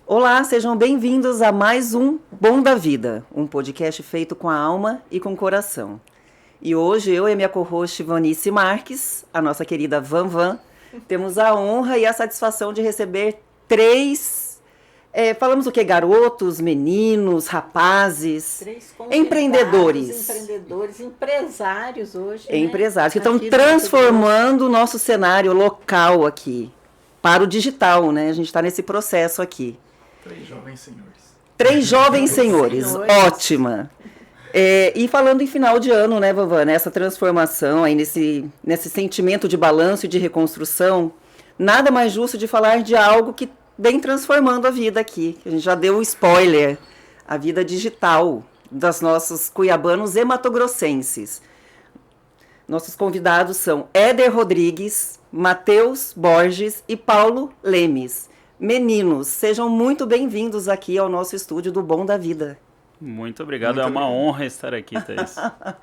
Olá, sejam bem-vindos a mais um Bom da Vida, um podcast feito com a alma e com o coração. E hoje eu e minha co-host Vanice Marques, a nossa querida Van Van, temos a honra e a satisfação de receber três, falamos o que? Garotos, meninos, rapazes, Três empreendedores. Empresários hoje, né? Empresários que estão Aqui no transformando o nosso cenário local aqui para o digital, né? A gente está nesse processo aqui. Três jovens senhores. Três jovens senhores, ótima. E falando em final de ano, né, Vavan, nessa transformação, aí nesse sentimento de balanço e de reconstrução, nada mais justo de falar de algo que vem transformando a vida aqui. A gente já deu um spoiler, a vida digital dos nossos cuiabanos hematogrossenses. Nossos convidados são Éder Rodrigues, Matheus Borges e Paulo Lemes. Meninos, sejam muito bem-vindos aqui ao nosso estúdio do Bom da Vida. Muito obrigado, é uma honra estar aqui, Thaís.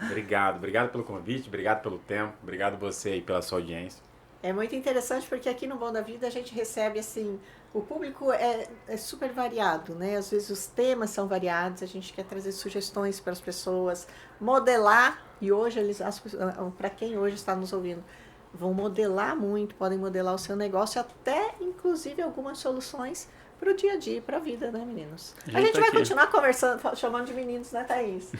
Obrigado pelo convite, obrigado pelo tempo, obrigado você aí pela sua audiência. É muito interessante porque aqui no Bom da Vida a gente recebe, assim, o público é super variado, né? Às vezes os temas são variados, a gente quer trazer sugestões para as pessoas, modelar, e hoje para quem hoje está nos ouvindo, vão modelar muito, podem modelar o seu negócio, até inclusive algumas soluções para o dia a dia, para a vida, né, meninos? A gente vai continuar conversando, chamando de meninos, né, Thaís?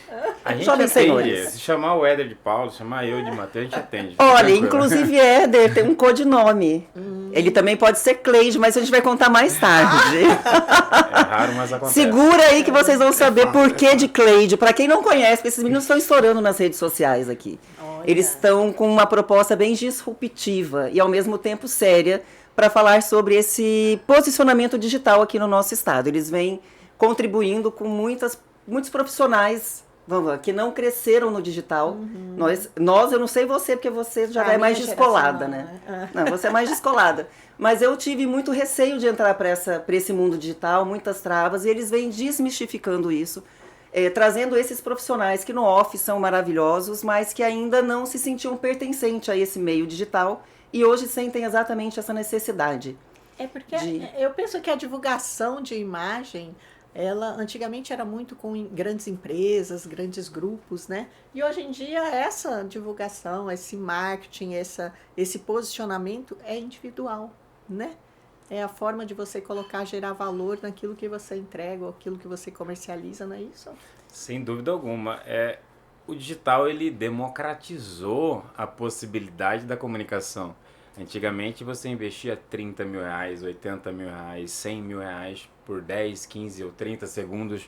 A gente Jovens senhores. Se chamar o Éder de Paulo, chamar eu de Matheus, a gente atende. Olha, inclusive Éder tem um codinome. Ele também pode ser Cleide, mas a gente vai contar mais tarde. É raro, mas acontece. Segura aí que vocês vão saber por que de Cleide. Para quem não conhece, porque esses meninos estão estourando nas redes sociais aqui. Olha. Eles estão com uma proposta bem disruptiva e ao mesmo tempo séria para falar sobre esse posicionamento digital aqui no nosso estado. Eles vêm contribuindo com muitos profissionais que não cresceram no digital. Nós, eu não sei você, porque você já é mais descolada, né? Não, você é mais descolada. Mas eu tive muito receio de entrar para esse mundo digital, muitas travas, e eles vêm desmistificando isso, trazendo esses profissionais que no off são maravilhosos, mas que ainda não se sentiam pertencentes a esse meio digital e hoje sentem exatamente essa necessidade. É porque eu penso que a divulgação de imagem, ela antigamente era muito com grandes empresas, grandes grupos, né? E hoje em dia essa divulgação, esse marketing, esse posicionamento é individual, né? É a forma de você gerar valor naquilo que você entrega, ou aquilo que você comercializa, não é isso? Sem dúvida alguma. O digital, ele democratizou a possibilidade da comunicação. Antigamente você investia 30 mil reais, 80 mil reais, 100 mil reais por 10, 15 ou 30 segundos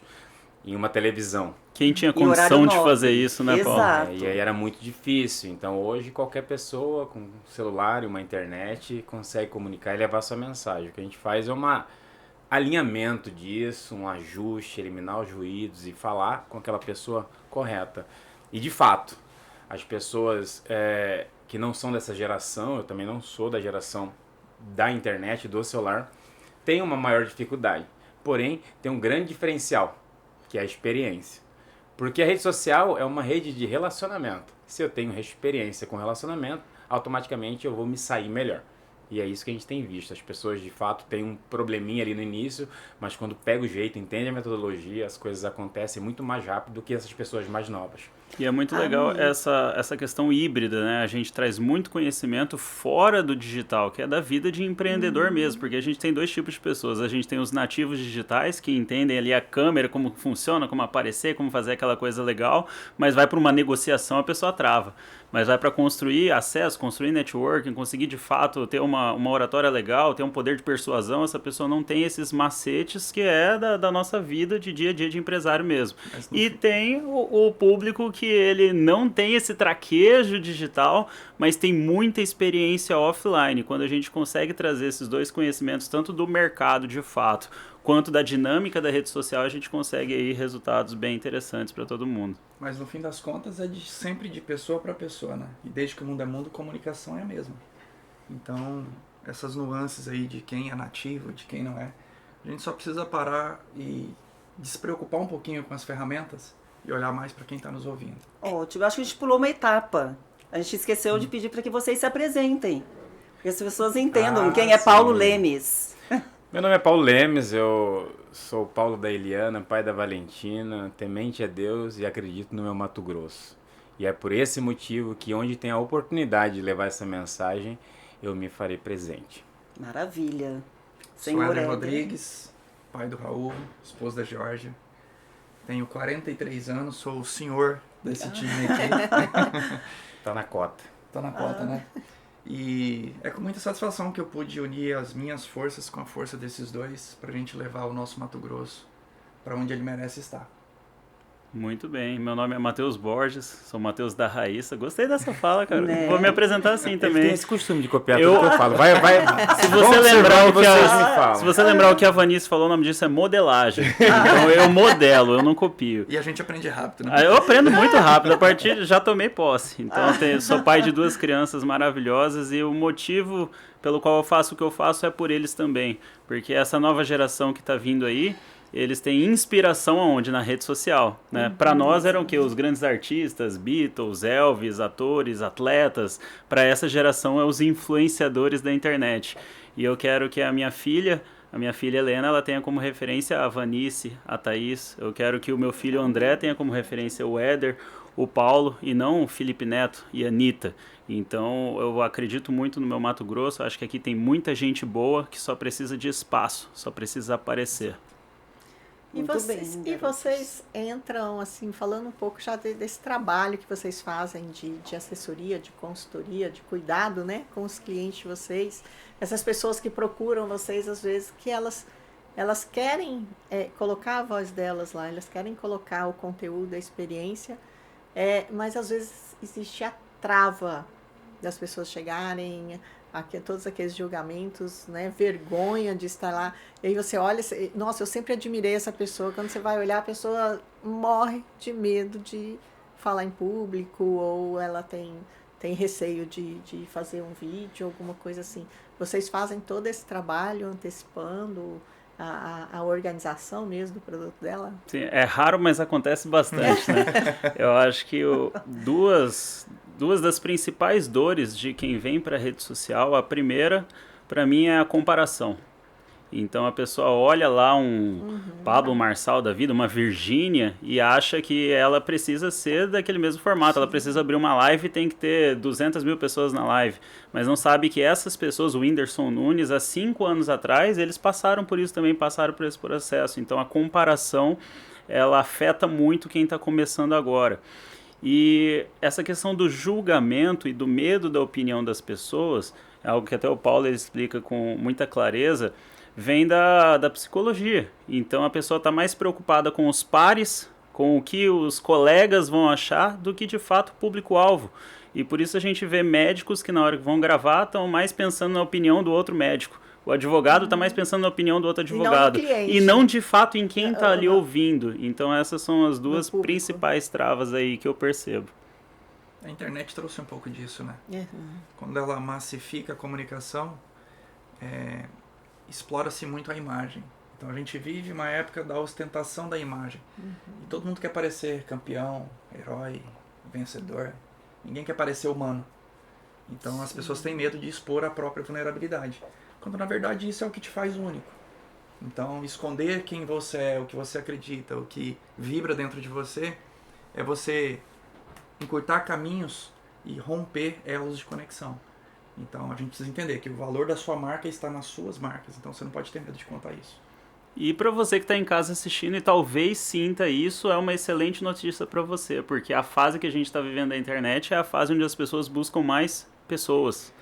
em uma televisão. Quem tinha condição de fazer isso, né, Paulo? Exato. E aí era muito difícil. Então hoje qualquer pessoa com um celular e uma internet consegue comunicar e levar sua mensagem. O que a gente faz é um alinhamento disso, um ajuste, eliminar os ruídos e falar com aquela pessoa correta. E de fato, as pessoas que não são dessa geração, eu também não sou da geração da internet, do celular, têm uma maior dificuldade. Porém, tem um grande diferencial, que é a experiência. Porque a rede social é uma rede de relacionamento. Se eu tenho experiência com relacionamento, automaticamente eu vou me sair melhor. E é isso que a gente tem visto. As pessoas, de fato, têm um probleminha ali no início, mas quando pega o jeito, entende a metodologia, as coisas acontecem muito mais rápido do que essas pessoas mais novas. E é muito legal essa questão híbrida, né? A gente traz muito conhecimento fora do digital, que é da vida de empreendedor mesmo, porque a gente tem dois tipos de pessoas. A gente tem os nativos digitais, que entendem ali a câmera, como funciona, como aparecer, como fazer aquela coisa legal, mas vai para uma negociação, a pessoa trava. Mas vai para construir acesso, construir networking, conseguir de fato ter uma oratória legal, ter um poder de persuasão, essa pessoa não tem esses macetes que é da nossa vida de dia a dia de empresário mesmo. E tem o público que ele não tem esse traquejo digital, mas tem muita experiência offline. Quando a gente consegue trazer esses dois conhecimentos, tanto do mercado de fato, quanto da dinâmica da rede social, a gente consegue aí resultados bem interessantes para todo mundo. Mas no fim das contas é sempre de pessoa para pessoa, né? E desde que o mundo é mundo, comunicação é a mesma. Então, essas nuances aí de quem é nativo, de quem não é, a gente só precisa parar e despreocupar um pouquinho com as ferramentas e olhar mais para quem está nos ouvindo. Ótimo, eu acho que a gente pulou uma etapa. A gente esqueceu de pedir para que vocês se apresentem. Que as pessoas entendam quem é Paulo Lemes. Meu nome é Paulo Lemes, eu sou o Paulo da Eliana, pai da Valentina, temente a Deus e acredito no meu Mato Grosso. E é por esse motivo que onde tem a oportunidade de levar essa mensagem, eu me farei presente. Maravilha. Sou Senhor Éder Éder. Rodrigues, pai do Raul, esposo da Georgia. Tenho 43 anos, sou o senhor desse time aqui. Tá na cota. Tá na cota, né? E é com muita satisfação que eu pude unir as minhas forças com a força desses dois pra gente levar o nosso Mato Grosso pra onde ele merece estar. Muito bem, meu nome é Matheus Borges, sou Matheus da Raíssa. Gostei dessa fala, cara. Né? Vou me apresentar assim Ele também. tem esse costume de copiar Eu- tudo que eu falo. Vai. Se você lembrar o que vocês me a, falam. se você lembrar o que a Vanice falou, o nome disso é modelagem. Então eu modelo, eu não copio. E a gente aprende rápido, né? Ah, eu aprendo muito rápido, a partir já tomei posse. Então sou pai de 2 crianças maravilhosas e o motivo pelo qual eu faço o que eu faço é por eles também. Porque essa nova geração que está vindo aí, eles têm inspiração aonde? Na rede social, né? Para nós eram o quê? Os grandes artistas, Beatles, Elvis, atores, atletas. Para essa geração é os influenciadores da internet. E eu quero que a minha filha Helena, ela tenha como referência a Vanice, a Thaís. Eu quero que o meu filho André tenha como referência o Éder, o Paulo e não o Felipe Neto e a Anitta. Então eu acredito muito no meu Mato Grosso, acho que aqui tem muita gente boa que só precisa de espaço, só precisa aparecer. Muito bem, E garotos. vocês entram, assim, falando um pouco já desse trabalho que vocês fazem de assessoria, de consultoria, de cuidado, né, com os clientes de vocês. Essas pessoas que procuram vocês, às vezes, que elas querem colocar a voz delas lá, elas querem colocar o conteúdo, a experiência, mas às vezes existe a trava das pessoas chegarem, todos aqueles julgamentos, né, vergonha de estar lá, e aí você olha, nossa, eu sempre admirei essa pessoa, quando você vai olhar, a pessoa morre de medo de falar em público, ou ela tem receio de fazer um vídeo, alguma coisa assim. Vocês fazem todo esse trabalho antecipando a organização mesmo do produto dela? Sim, é raro, mas acontece bastante, né? Eu acho que duas das principais dores de quem vem para a rede social, a primeira, para mim, é a comparação. Então a pessoa olha lá um Pablo Marçal da vida, uma Virgínia, e acha que ela precisa ser daquele mesmo formato. Ela precisa abrir uma live e tem que ter 200 mil pessoas na live. Mas não sabe que essas pessoas, o Whindersson Nunes, há 5 anos atrás, eles passaram por isso também, passaram por esse processo. Então a comparação, ela afeta muito quem está começando agora. E essa questão do julgamento e do medo da opinião das pessoas, é algo que até o Paulo ele explica com muita clareza, vem da psicologia. Então a pessoa está mais preocupada com os pares, com o que os colegas vão achar, do que de fato o público-alvo. E por isso a gente vê médicos que na hora que vão gravar estão mais pensando na opinião do outro médico. O advogado está mais pensando na opinião do outro advogado. cliente. E não de fato em quem está ali ouvindo. Então essas são as duas público. principais travas aí que eu percebo. A internet trouxe um pouco disso, né? Uhum. Quando ela massifica a comunicação, explora-se muito a imagem. Então a gente vive uma época da ostentação da imagem. E todo mundo quer parecer campeão, herói, vencedor. Ninguém quer parecer humano. Então as pessoas têm medo de expor a própria vulnerabilidade. Quando na verdade isso é o que te faz único. Então esconder quem você é, o que você acredita, o que vibra dentro de você, é você encurtar caminhos e romper elos de conexão. Então a gente precisa entender que o valor da sua marca está nas suas marcas. Então você não pode ter medo de contar isso. E para você que está em casa assistindo e talvez sinta isso, é uma excelente notícia para você, porque a fase que a gente está vivendo na internet é a fase onde as pessoas buscam mais pessoas.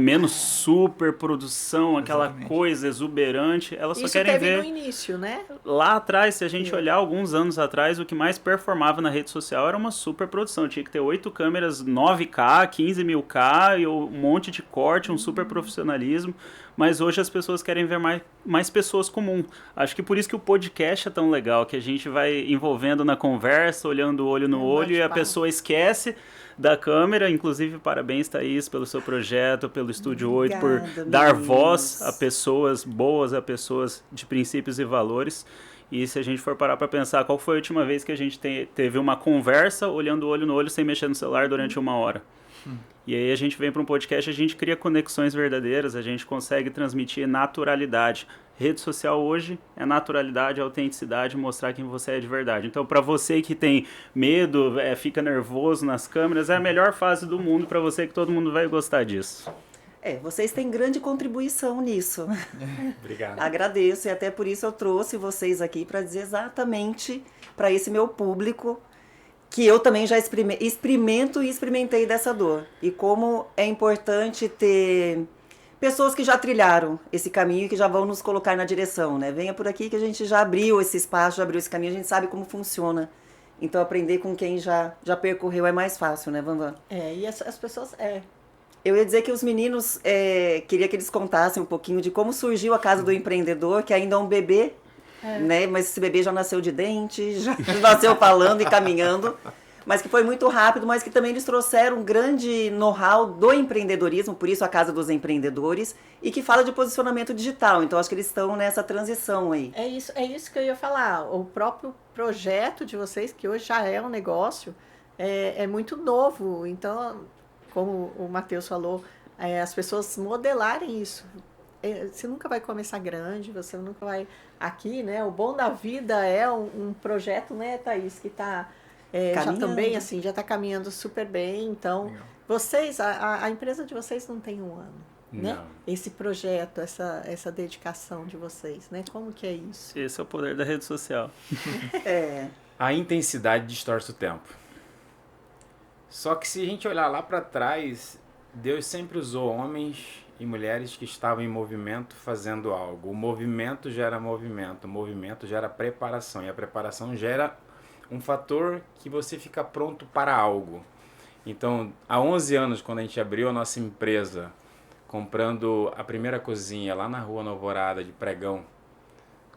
Menos superprodução, aquela Exatamente. coisa exuberante, elas só Isso querem teve ver. no início, né? Lá atrás, se a gente olhar alguns anos atrás, o que mais performava na rede social era uma superprodução. Tinha que ter 8 câmeras 9K, 15.000K e um monte de corte, um super profissionalismo. Mas hoje as pessoas querem ver mais pessoas comuns. Acho que por isso que o podcast é tão legal, que a gente vai envolvendo na conversa, olhando o olho no olho e a pessoa esquece da câmera. Inclusive, parabéns, Thaís, pelo seu projeto, pelo Estúdio 8, por Obrigada, dar meninos. voz a pessoas boas, a pessoas de princípios e valores. E se a gente for parar para pensar, qual foi a última vez que a gente teve uma conversa olhando o olho no olho sem mexer no celular durante 1 hora? E aí a gente vem para um podcast, a gente cria conexões verdadeiras, a gente consegue transmitir naturalidade, Rede social hoje é naturalidade, autenticidade, mostrar quem você é de verdade. Então, para você que tem medo, fica nervoso nas câmeras, é a melhor fase do mundo para você, que todo mundo vai gostar disso. Vocês têm grande contribuição nisso. Obrigado. Agradeço, e até por isso eu trouxe vocês aqui para dizer exatamente para esse meu público que eu também já experimento e experimentei dessa dor. E como é importante ter pessoas que já trilharam esse caminho e que já vão nos colocar na direção, né? Venha por aqui que a gente já abriu esse espaço, já abriu esse caminho, a gente sabe como funciona. Então aprender com quem já percorreu é mais fácil, né, Vanvan? E as pessoas... Eu ia dizer que os meninos, queria que eles contassem um pouquinho de como surgiu a Casa do Empreendedor, que ainda é um bebê, né? Mas esse bebê já nasceu de dente, já nasceu falando e caminhando, mas que foi muito rápido, mas que também eles trouxeram um grande know-how do empreendedorismo, por isso a Casa dos Empreendedores, e que fala de posicionamento digital. Então acho que eles estão nessa transição aí. É isso que eu ia falar. O próprio projeto de vocês, que hoje já é um negócio, é muito novo. Então, como o Matheus falou, as pessoas modelarem isso. Você nunca vai começar grande, você nunca vai... Aqui, né, o Bom da Vida é um projeto, né, Thaís, que está já também, assim, já está caminhando super bem. Então, Legal. vocês, a empresa de vocês não tem um ano, né? Não. Esse projeto, essa dedicação de vocês, né? Como que é isso? Esse é o poder da rede social. A intensidade distorce o tempo. Só que se a gente olhar lá para trás, Deus sempre usou homens e mulheres que estavam em movimento fazendo algo. O movimento gera movimento, o movimento gera preparação, e a preparação gera um fator que você fica pronto para algo. Então, há 11 anos, quando a gente abriu a nossa empresa, comprando a primeira cozinha lá na Rua Alvorada de Pregão,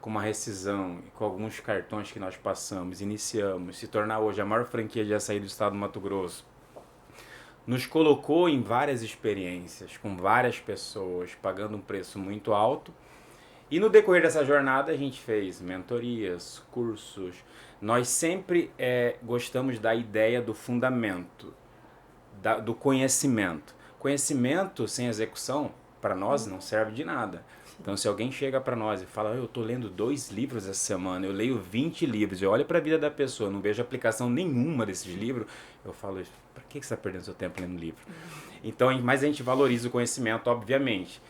com uma rescisão e com alguns cartões que nós passamos, iniciamos, se tornar hoje a maior franquia de açaí do estado do Mato Grosso, nos colocou em várias experiências, com várias pessoas, pagando um preço muito alto. E no decorrer dessa jornada a gente fez mentorias, cursos. Nós sempre gostamos da ideia do fundamento, do conhecimento. Conhecimento sem execução, para nós, não serve de nada. Então, se alguém chega para nós e fala, eu estou lendo 2 livros essa semana, eu leio 20 livros, eu olho para a vida da pessoa, não vejo aplicação nenhuma desses livros, eu falo, para que você está perdendo seu tempo lendo livro? Então, mas a gente valoriza o conhecimento, obviamente.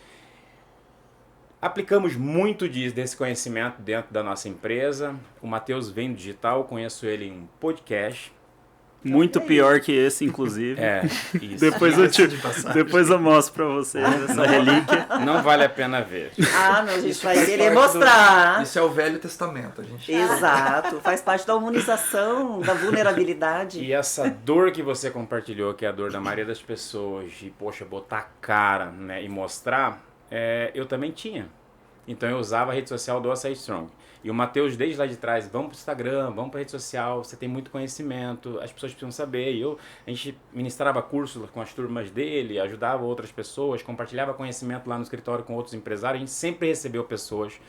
Aplicamos muito desse conhecimento dentro da nossa empresa. O Matheus vem do digital, eu conheço ele em um podcast. Muito pior que esse, inclusive. Isso. Depois eu mostro pra vocês essa relíquia. Não vale a pena ver. Não, a gente Isso vai faz querer parte mostrar. Isso é o Velho Testamento, a gente. Exato, faz parte da humanização, da vulnerabilidade. E essa dor que você compartilhou, que é a dor da maioria das pessoas, de, poxa, botar a cara, né, e mostrar, eu também tinha. Então eu usava a rede social do Açaí Strong. E o Matheus, desde lá de trás, vamos pro Instagram, vamos pra rede social, você tem muito conhecimento, as pessoas precisam saber. E a gente ministrava cursos com as turmas dele, ajudava outras pessoas, compartilhava conhecimento lá no escritório com outros empresários. A gente sempre recebeu pessoas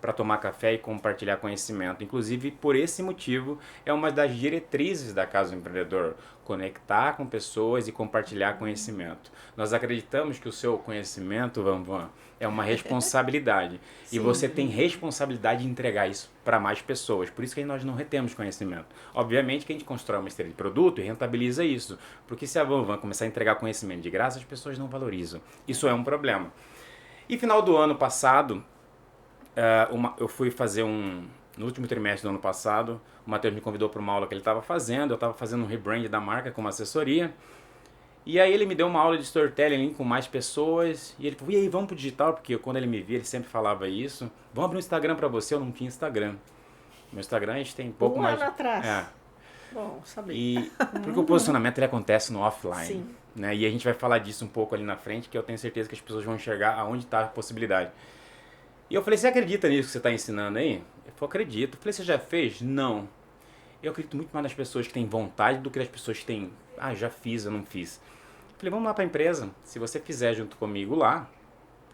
para tomar café e compartilhar conhecimento. Inclusive, por esse motivo, é uma das diretrizes da Casa do Empreendedor, conectar com pessoas e compartilhar conhecimento. Nós acreditamos que o seu conhecimento, Vanvan, é uma responsabilidade. E você tem responsabilidade de entregar isso para mais pessoas. Por isso que nós não retemos conhecimento. Obviamente que a gente constrói uma esteira de produto e rentabiliza isso. Porque se a Vanvan começar a entregar conhecimento de graça, as pessoas não valorizam. Isso é um problema. E final do ano passado, eu fui fazer no último trimestre do ano passado, o Matheus me convidou para uma aula que ele estava fazendo, eu estava fazendo um rebrand da marca com uma assessoria, e aí ele me deu uma aula de storytelling com mais pessoas, e ele falou, e aí, vamos pro digital? Porque quando ele me via, ele sempre falava isso, vamos abrir um Instagram para você, eu não tinha Instagram. Meu Instagram a gente tem pouco mais... Um ano atrás. Bom, saber. Porque o posicionamento ele acontece no offline. Sim. Né? E a gente vai falar disso um pouco ali na frente, que eu tenho certeza que as pessoas vão enxergar aonde está a possibilidade. E eu falei, você acredita nisso que você está ensinando aí? Ele falou, acredito. Eu falei, você já fez? Não. Eu acredito muito mais nas pessoas que têm vontade do que nas pessoas que têm, já fiz, eu não fiz. Eu falei, vamos lá para a empresa. Se você fizer junto comigo lá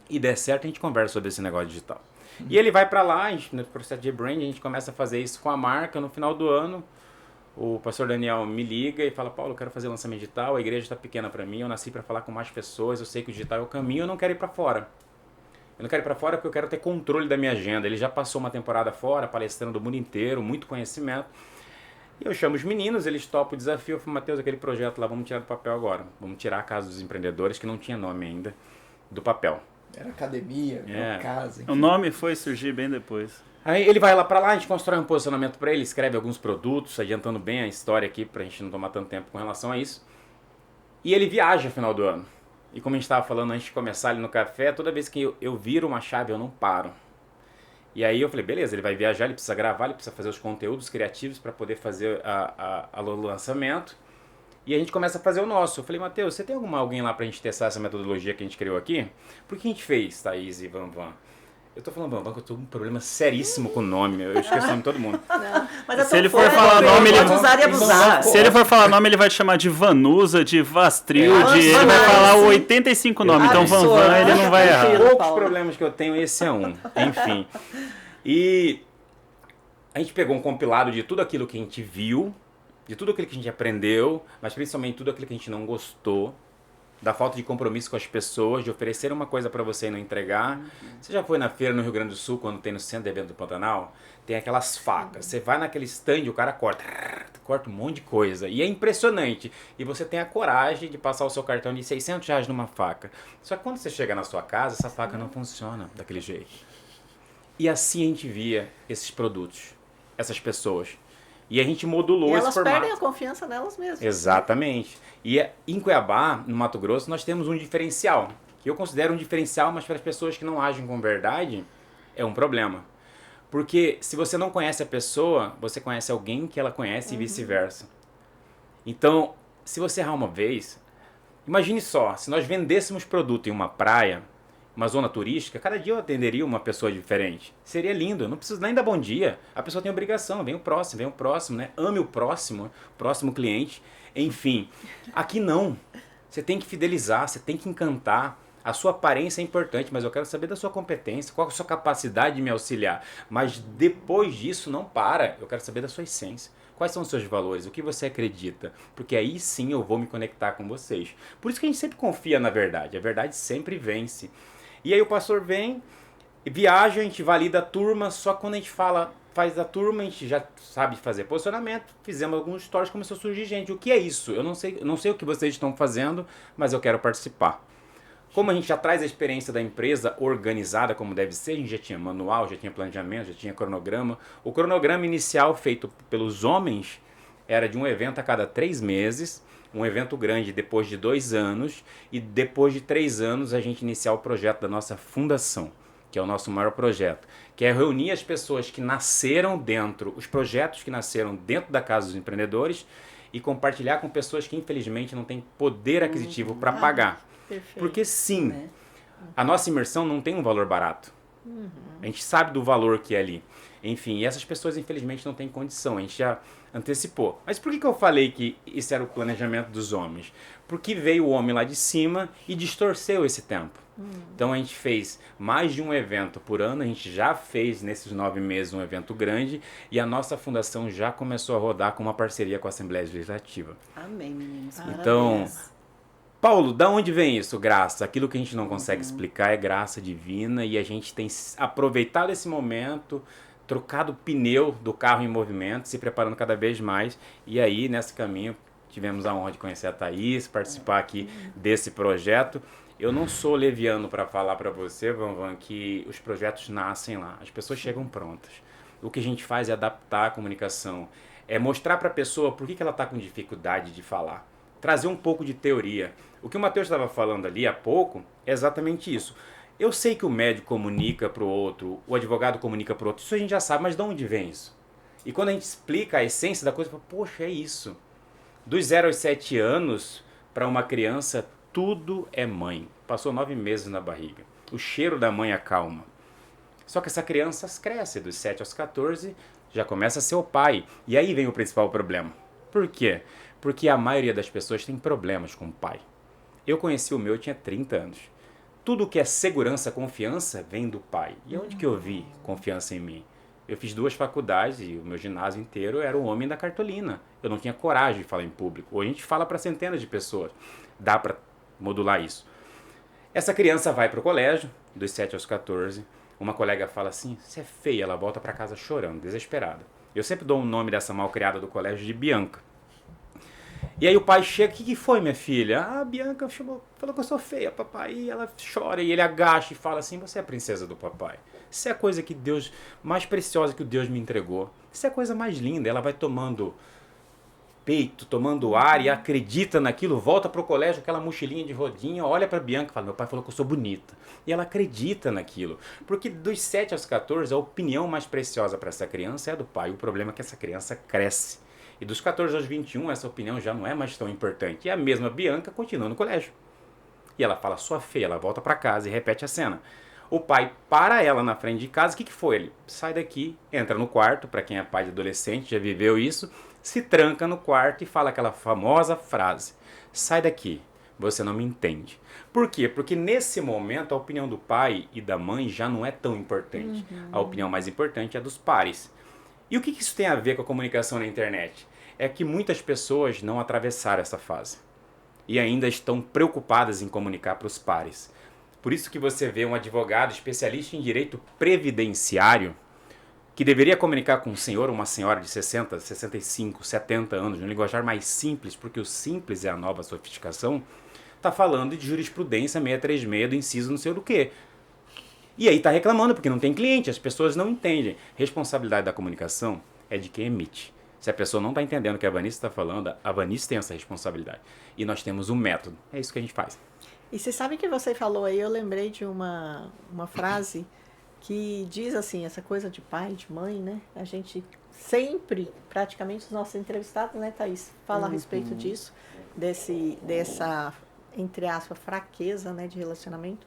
e der certo, a gente conversa sobre esse negócio digital. E ele vai para lá, no processo de brand, a gente começa a fazer isso com a marca. No final do ano, o pastor Daniel me liga e fala, Paulo, eu quero fazer lançamento digital, a igreja está pequena para mim, eu nasci para falar com mais pessoas, eu sei que o digital é o caminho, eu não quero ir para fora. Eu não quero ir para fora porque eu quero ter controle da minha agenda. Ele já passou uma temporada fora, palestrando do mundo inteiro, muito conhecimento. E eu chamo os meninos, eles topam o desafio. Eu falo, Matheus, aquele projeto lá, vamos tirar do papel agora. Vamos tirar a Casa dos Empreendedores, que não tinha nome ainda, do papel. Era academia, uma casa. Enfim. O nome foi surgir bem depois. Aí ele vai lá pra lá, a gente constrói um posicionamento pra ele, escreve alguns produtos, adiantando bem a história aqui, pra gente não tomar tanto tempo com relação a isso. E ele viaja no final do ano. E como a gente estava falando antes de começar ali no café, toda vez que eu viro uma chave, eu não paro. E aí eu falei, beleza, ele vai viajar, ele precisa gravar, ele precisa fazer os conteúdos criativos para poder fazer o lançamento. E a gente começa a fazer o nosso. Eu falei, Matheus, você tem alguém lá pra gente testar essa metodologia que a gente criou aqui? Por que a gente fez, Thaís e Van Van? Eu tô falando Van Van, que eu tô com um problema seríssimo com o nome. Eu esqueço o nome de todo mundo. Não. Mas é Se tão ele for fofo, falar né? nome, ele- Pode usar e abusar. Se ele for falar nome, ele vai te chamar de Vanusa, de Vastril, É, ele vai Vanessa. falar 85 nomes. Então Van Absurdo. Van, ele não vai errar. Tranquilo. Poucos Paulo. problemas que eu tenho, esse é um. Enfim. E a gente pegou um compilado de tudo aquilo que a gente viu, de tudo aquilo que a gente aprendeu, mas principalmente tudo aquilo que a gente não gostou, da falta de compromisso com as pessoas, de oferecer uma coisa pra você e não entregar. Você já foi na feira no Rio Grande do Sul, quando tem no centro de evento do Pantanal? Tem aquelas facas. Você vai naquele stand, o cara corta um monte de coisa. E é impressionante. E você tem a coragem de passar o seu cartão de R$600 numa faca. Só que quando você chega na sua casa, essa faca não funciona daquele jeito. E assim a gente via esses produtos, essas pessoas. E a gente modulou E esse elas formato. perdem a confiança nelas mesmas. Exatamente. E em Cuiabá, no Mato Grosso, nós temos um diferencial. Que eu considero um diferencial, mas para as pessoas que não agem com verdade, é um problema. Porque se você não conhece a pessoa, você conhece alguém que ela conhece e vice-versa. Então, se você errar uma vez, imagine só, se nós vendêssemos produto em uma praia, uma zona turística, cada dia eu atenderia uma pessoa diferente. Seria lindo, eu não preciso nem dar bom dia. A pessoa tem obrigação, vem o próximo, né? Ame o próximo cliente. Enfim, aqui não. Você tem que fidelizar, você tem que encantar. A sua aparência é importante, mas eu quero saber da sua competência, qual é a sua capacidade de me auxiliar. Mas depois disso, não para. Eu quero saber da sua essência. Quais são os seus valores? O que você acredita? Porque aí sim eu vou me conectar com vocês. Por isso que a gente sempre confia na verdade. A verdade sempre vence. E aí o pastor vem, viaja, a gente valida a turma, só que quando a gente faz a turma, a gente já sabe fazer posicionamento, fizemos alguns stories, começou a surgir gente. O que é isso? Eu não sei o que vocês estão fazendo, mas eu quero participar. Como a gente já traz a experiência da empresa organizada como deve ser, a gente já tinha manual, já tinha planejamento, já tinha cronograma. O cronograma inicial feito pelos homens era de um evento a cada 3 meses, um evento grande depois de 2 anos, e depois de 3 anos a gente iniciar o projeto da nossa fundação, que é o nosso maior projeto, que é reunir as pessoas que nasceram dentro, os projetos que nasceram dentro da Casa dos Empreendedores e compartilhar com pessoas que infelizmente não têm poder aquisitivo para pagar. Perfeito. Porque sim, Né? a nossa imersão não tem um valor barato. A gente sabe do valor que é ali. Enfim, e essas pessoas infelizmente não têm condição, a gente já antecipou. Mas por que eu falei que isso era o planejamento dos homens? Porque veio o homem lá de cima e distorceu esse tempo. Então a gente fez mais de um evento por ano, a gente já fez nesses 9 meses um evento grande e a nossa fundação já começou a rodar com uma parceria com a Assembleia Legislativa. Amém, meninos. Então, Parabéns. Paulo, da onde vem isso? Graça. Aquilo que a gente não consegue explicar é graça divina e a gente tem aproveitado esse momento, trocado o pneu do carro em movimento, se preparando cada vez mais. E aí, nesse caminho, tivemos a honra de conhecer a Thaís, participar aqui desse projeto. Eu não sou leviano para falar para você, Van, que os projetos nascem lá. As pessoas chegam prontas. O que a gente faz é adaptar a comunicação, é mostrar para a pessoa por que ela está com dificuldade de falar. Trazer um pouco de teoria. O que o Matheus estava falando ali há pouco é exatamente isso. Eu sei que o médico comunica para o outro, o advogado comunica para o outro, isso a gente já sabe, mas de onde vem isso? E quando a gente explica a essência da coisa, fala, poxa, é isso. Dos 0 aos 7 anos, para uma criança, tudo é mãe. Passou 9 meses na barriga. O cheiro da mãe acalma. Só que essa criança cresce, dos 7 aos 14, já começa a ser o pai. E aí vem o principal problema. Por quê? Porque a maioria das pessoas tem problemas com o pai. Eu conheci o meu, eu tinha 30 anos. Tudo que é segurança, confiança, vem do pai. E onde que eu vi confiança em mim? Eu fiz 2 faculdades e o meu ginásio inteiro era o homem da cartolina. Eu não tinha coragem de falar em público. Hoje a gente fala para centenas de pessoas. Dá para modular isso. Essa criança vai para o colégio, dos 7 aos 14, uma colega fala assim, você é feia, ela volta para casa chorando, desesperada. Eu sempre dou o nome dessa malcriada do colégio de Bianca. E aí o pai chega, o que foi, minha filha? Ah, a Bianca falou que eu sou feia, papai. E ela chora e ele agacha e fala assim, você é a princesa do papai. Isso é a coisa que Deus, mais preciosa que o Deus me entregou. Isso é a coisa mais linda. Ela vai tomando peito, tomando ar e acredita naquilo, volta pro colégio, aquela mochilinha de rodinha, olha pra Bianca e fala, meu pai falou que eu sou bonita. E ela acredita naquilo. Porque dos 7 aos 14, a opinião mais preciosa para essa criança é do pai. O problema é que essa criança cresce. E dos 14 aos 21, essa opinião já não é mais tão importante. E a mesma Bianca continua no colégio. E ela fala, sua feia, ela volta para casa e repete a cena. O pai para ela na frente de casa, o que foi? Ele sai daqui, entra no quarto, para quem é pai de adolescente, já viveu isso, se tranca no quarto e fala aquela famosa frase, sai daqui, você não me entende. Por quê? Porque nesse momento a opinião do pai e da mãe já não é tão importante. A opinião mais importante é dos pares. E o que isso tem a ver com a comunicação na internet? É que muitas pessoas não atravessaram essa fase e ainda estão preocupadas em comunicar para os pares. Por isso que você vê um advogado especialista em direito previdenciário que deveria comunicar com um senhor ou uma senhora de 60, 65, 70 anos, num linguajar mais simples, porque o simples é a nova sofisticação, está falando de jurisprudência 636 do inciso não sei do quê. E aí está reclamando porque não tem cliente, as pessoas não entendem. Responsabilidade da comunicação é de quem emite. Se a pessoa não está entendendo o que a Vanice está falando, a Vanice tem essa responsabilidade. E nós temos um método. É isso que a gente faz. E você sabe que você falou aí, eu lembrei de uma frase que diz assim, essa coisa de pai, de mãe, né? A gente sempre, praticamente, os nossos entrevistados, né, Thaís, fala a respeito disso, dessa, entre aspas, fraqueza, né, de relacionamento.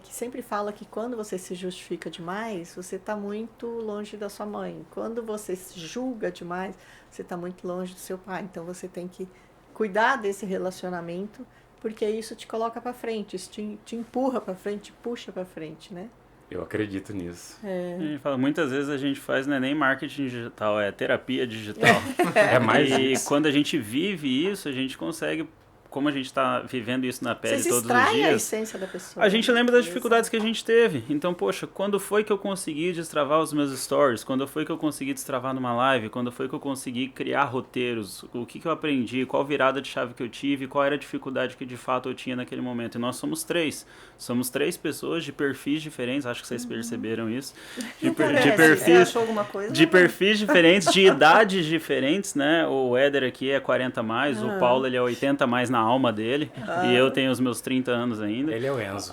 Que sempre fala que quando você se justifica demais, você está muito longe da sua mãe. Quando você se julga demais, você está muito longe do seu pai. Então você tem que cuidar desse relacionamento, porque isso te coloca para frente, isso te empurra para frente, te puxa para frente, né? Eu acredito nisso. A gente fala, muitas vezes a gente faz não é nem marketing digital, é terapia digital. É mais e isso. quando a gente vive isso, a gente consegue, como a gente está vivendo isso na pele Você todos os extrai a dias, essência da pessoa. a gente lembra das dificuldades que a gente teve. Então, poxa, quando foi que eu consegui destravar os meus stories? Quando foi que eu consegui destravar numa live? Quando foi que eu consegui criar roteiros? O que eu aprendi? Qual virada de chave que eu tive? Qual era a dificuldade que de fato eu tinha naquele momento? E nós somos três. Somos 3 pessoas de perfis diferentes. Acho que vocês perceberam isso. De Você achou alguma coisa? de perfis diferentes, de idades diferentes, né? O Éder aqui é 40 mais, o Paulo ele é 80 mais na alma dele, e eu tenho os meus 30 anos ainda. Ele é o Enzo.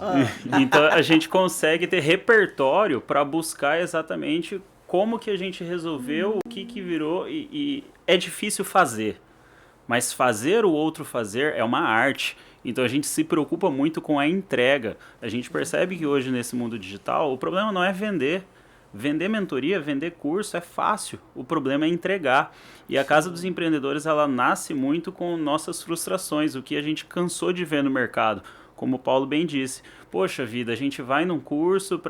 Então a gente consegue ter repertório para buscar exatamente como que a gente resolveu, o que virou, e é difícil fazer, mas fazer o outro fazer é uma arte. Então a gente se preocupa muito com a entrega. A gente percebe que hoje nesse mundo digital o problema não é vender. Vender mentoria, vender curso é fácil, o problema é entregar. E a Casa dos Empreendedores, ela nasce muito com nossas frustrações, o que a gente cansou de ver no mercado. Como o Paulo bem disse, poxa vida, a gente vai num curso,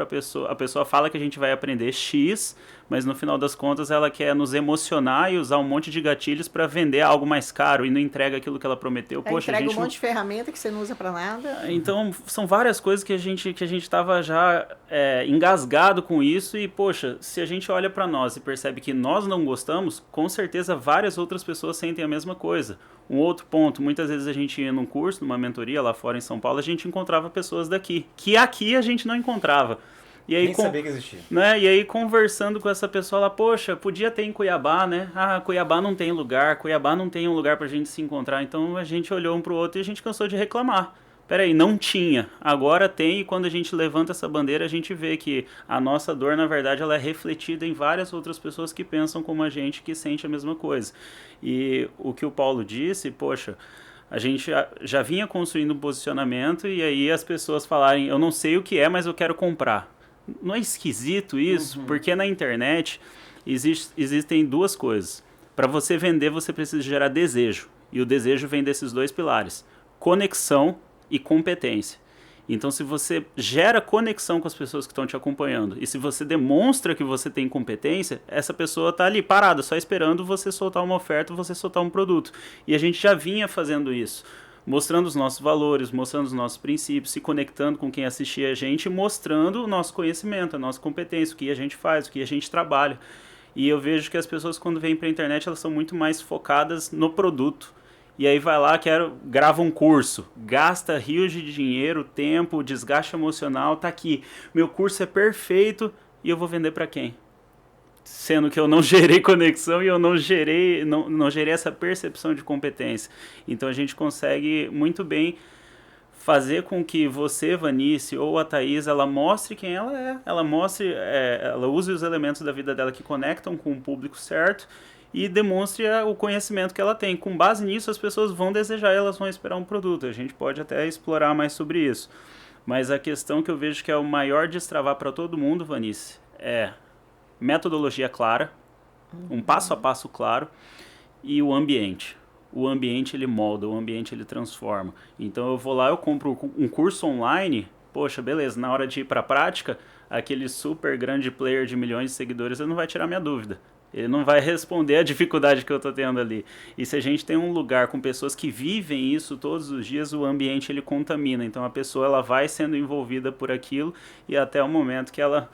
a pessoa fala que a gente vai aprender X, mas no final das contas ela quer nos emocionar e usar um monte de gatilhos para vender algo mais caro e não entrega aquilo que ela prometeu. Poxa, entrega a gente um monte de ferramenta que você não usa para nada. Então, são várias coisas que a gente estava já engasgado com isso e, poxa, se a gente olha para nós e percebe que nós não gostamos, com certeza várias outras pessoas sentem a mesma coisa. Um outro ponto, muitas vezes a gente ia num curso, numa mentoria lá fora em São Paulo, a gente encontrava pessoas daqui, que aqui a gente não encontrava. E aí, Nem sabia que existia. Né? E aí, conversando com essa pessoa, ela, poxa, podia ter em Cuiabá, né? Ah, Cuiabá não tem lugar, Cuiabá não tem um lugar pra gente se encontrar. Então, a gente olhou um pro outro e a gente cansou de reclamar. Peraí, não tinha, agora tem, e quando a gente levanta essa bandeira, a gente vê que a nossa dor, na verdade, ela é refletida em várias outras pessoas que pensam como a gente, que sente a mesma coisa. E o que o Paulo disse, poxa, a gente já vinha construindo um posicionamento e aí as pessoas falarem, eu não sei o que é, mas eu quero comprar. Não é esquisito isso? Porque na internet existem 2 coisas. Para você vender, você precisa gerar desejo. E o desejo vem desses 2 pilares. Conexão e competência. Então, se você gera conexão com as pessoas que estão te acompanhando e se você demonstra que você tem competência, essa pessoa está ali parada, só esperando você soltar uma oferta, você soltar um produto. E a gente já vinha fazendo isso. mostrando os nossos valores, mostrando os nossos princípios, se conectando com quem assistia a gente, mostrando o nosso conhecimento, a nossa competência, o que a gente faz, o que a gente trabalha. E eu vejo que as pessoas, quando vêm para a internet, elas são muito mais focadas no produto. E aí vai lá, grava um curso, gasta rios de dinheiro, tempo, desgaste emocional, tá aqui. Meu curso é perfeito e eu vou vender para quem? Sendo que eu não gerei conexão e eu não gerei essa percepção de competência. Então a gente consegue muito bem fazer com que você, Vanice, ou a Thaís, ela mostre quem ela é, ela use os elementos da vida dela que conectam com o público certo e demonstre o conhecimento que ela tem. Com base nisso, as pessoas vão desejar, elas vão esperar um produto. A gente pode até explorar mais sobre isso. Mas a questão que eu vejo que é o maior destravar para todo mundo, Vanice, é metodologia clara, um passo a passo claro e o ambiente. O ambiente ele molda, o ambiente ele transforma. Então eu vou lá, eu compro um curso online, poxa, beleza, na hora de ir para a prática, aquele super grande player de milhões de seguidores, ele não vai tirar minha dúvida. Ele não vai responder a dificuldade que eu estou tendo ali. E se a gente tem um lugar com pessoas que vivem isso todos os dias, o ambiente ele contamina. Então a pessoa ela vai sendo envolvida por aquilo e até o momento que ela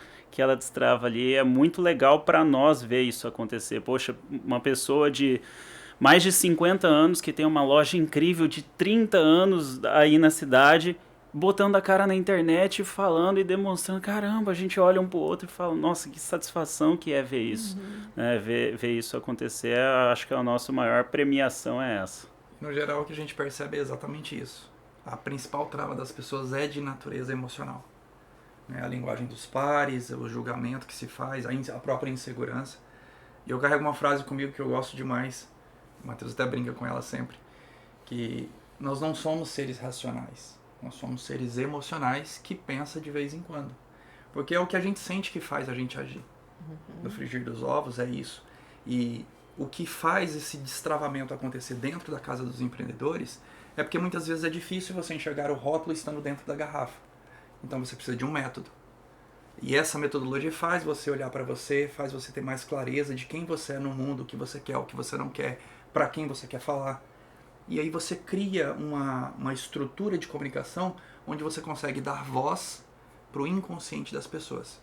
destrava ali. É muito legal para nós ver isso acontecer. Poxa, uma pessoa de mais de 50 anos que tem uma loja incrível de 30 anos aí na cidade, botando a cara na internet, falando e demonstrando, caramba, a gente olha um pro outro e fala, nossa, que satisfação que é ver isso. Ver isso acontecer, acho que a nossa maior premiação é essa. No geral, o que a gente percebe é exatamente isso. A principal trava das pessoas é de natureza emocional. A linguagem dos pares, o julgamento que se faz, a própria insegurança. E eu carrego uma frase comigo que eu gosto demais, o Matheus até brinca com ela sempre, que nós não somos seres racionais. Nós somos seres emocionais que pensam de vez em quando. Porque é o que a gente sente que faz a gente agir. No frigir dos ovos é isso. E o que faz esse destravamento acontecer dentro da casa dos empreendedores é porque muitas vezes é difícil você enxergar o rótulo estando dentro da garrafa. Então você precisa de um método. E essa metodologia faz você olhar para você, faz você ter mais clareza de quem você é no mundo, o que você quer, o que você não quer, para quem você quer falar. E aí você cria uma estrutura de comunicação onde você consegue dar voz para o inconsciente das pessoas.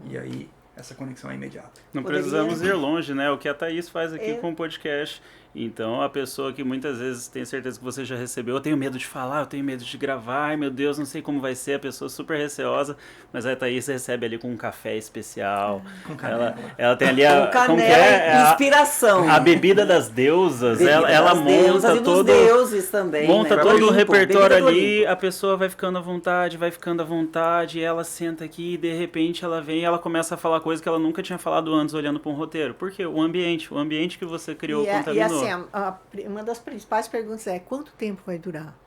E aí essa conexão é imediata. Não precisamos ir longe, né? O que a Thaís faz aqui com o podcast. Então, a pessoa que muitas vezes tem certeza que você já recebeu, eu tenho medo de falar, eu tenho medo de gravar, ai meu Deus, não sei como vai ser, a pessoa super receosa, mas a Thaís recebe ali com um café especial. Com canela. Ela tem ali a... Com canela, inspiração. A bebida das deusas, ela monta e todo... dos deuses também, monta né? todo o repertório ali, Olimpo. a pessoa vai ficando à vontade, ela senta aqui e de repente ela vem e ela começa a falar coisas que ela nunca tinha falado antes olhando para um roteiro. Por quê? O ambiente que você criou contaminou. E assim, uma das principais perguntas é, quanto tempo vai durar?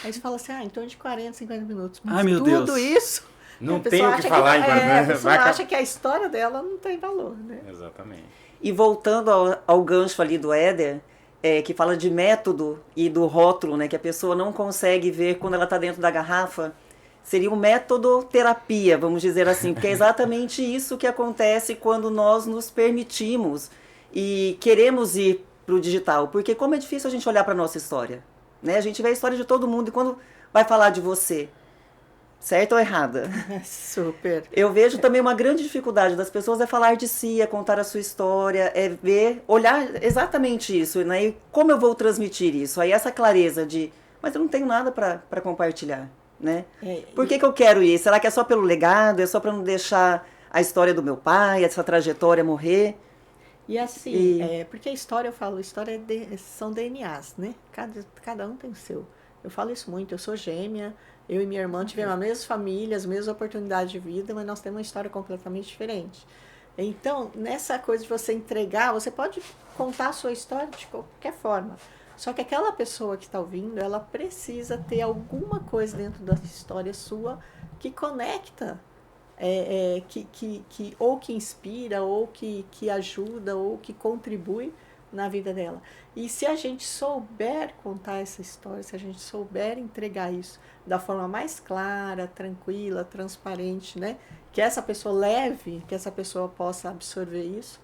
Aí você fala assim, em torno de 40, 50 minutos. Mas ai, meu tudo Deus. isso... Não tem o que falar enquanto... A pessoa acha que a história dela não tem valor, né? Exatamente. E voltando ao gancho ali do Éder, que fala de método e do rótulo, né, que a pessoa não consegue ver quando ela está dentro da garrafa, seria um método terapia, vamos dizer assim, porque é exatamente isso que acontece quando nós nos permitimos e queremos ir para o digital, porque como é difícil a gente olhar para a nossa história, né? A gente vê a história de todo mundo e quando vai falar de você, certo ou errada? Super. Eu vejo também uma grande dificuldade das pessoas é falar de si, é contar a sua história, é ver, olhar exatamente isso, né? E como eu vou transmitir isso? Aí essa clareza de, mas eu não tenho nada para compartilhar, né? Por que eu quero isso? Será que é só pelo legado? É só para não deixar a história do meu pai, essa trajetória morrer? E assim, porque a história, eu falo, história são DNAs, né? Cada um tem o seu. Eu falo isso muito, eu sou gêmea, eu e minha irmã tivemos a mesma família, as mesmas oportunidades de vida, mas nós temos uma história completamente diferente. Então, nessa coisa de você entregar, você pode contar a sua história de qualquer forma. Só que aquela pessoa que está ouvindo, ela precisa ter alguma coisa dentro da história sua que conecta, ou que inspira, ou que ajuda, ou que contribui na vida dela. E se a gente souber contar essa história, se a gente souber entregar isso da forma mais clara, tranquila, transparente, né? Que essa pessoa leve, que essa pessoa possa absorver isso,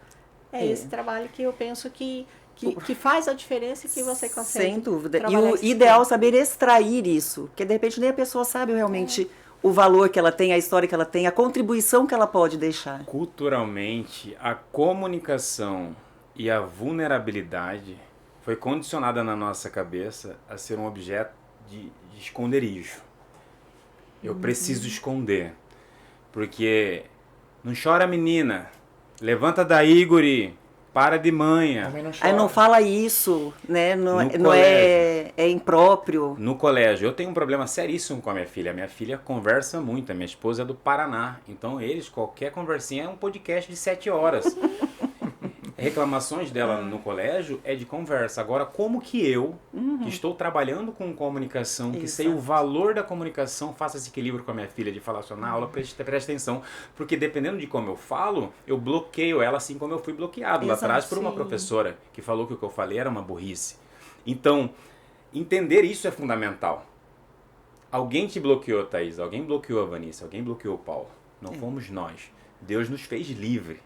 esse trabalho que eu penso que que faz a diferença e que você consegue. Sem dúvida. E trabalhar o esse ideal é tema. saber extrair isso, porque de repente nem a pessoa sabe realmente o valor que ela tem, a história que ela tem, a contribuição que ela pode deixar. Culturalmente, a comunicação e a vulnerabilidade foi condicionada na nossa cabeça a ser um objeto de esconderijo. Eu preciso esconder. Porque não chora, menina. Levanta daí, guri. Para de manha. Também não chora. Aí não fala isso, né? Não, No não é impróprio. No colégio, eu tenho um problema seríssimo com a minha filha. A minha filha conversa muito. A minha esposa é do Paraná. Então, qualquer conversinha é um podcast de 7 horas. Reclamações dela no colégio é de conversa. Agora, como que eu, que estou trabalhando com comunicação, que sei o valor da comunicação, faço esse equilíbrio com a minha filha de falar assim, na aula, preste atenção. Porque dependendo de como eu falo, eu bloqueio ela assim como eu fui bloqueado lá atrás por uma Sim. professora que falou que o que eu falei era uma burrice. Então, entender isso é fundamental. Alguém te bloqueou, Thaís. Alguém bloqueou a Vanessa. Alguém bloqueou o Paulo. Não fomos nós. Deus nos fez livre.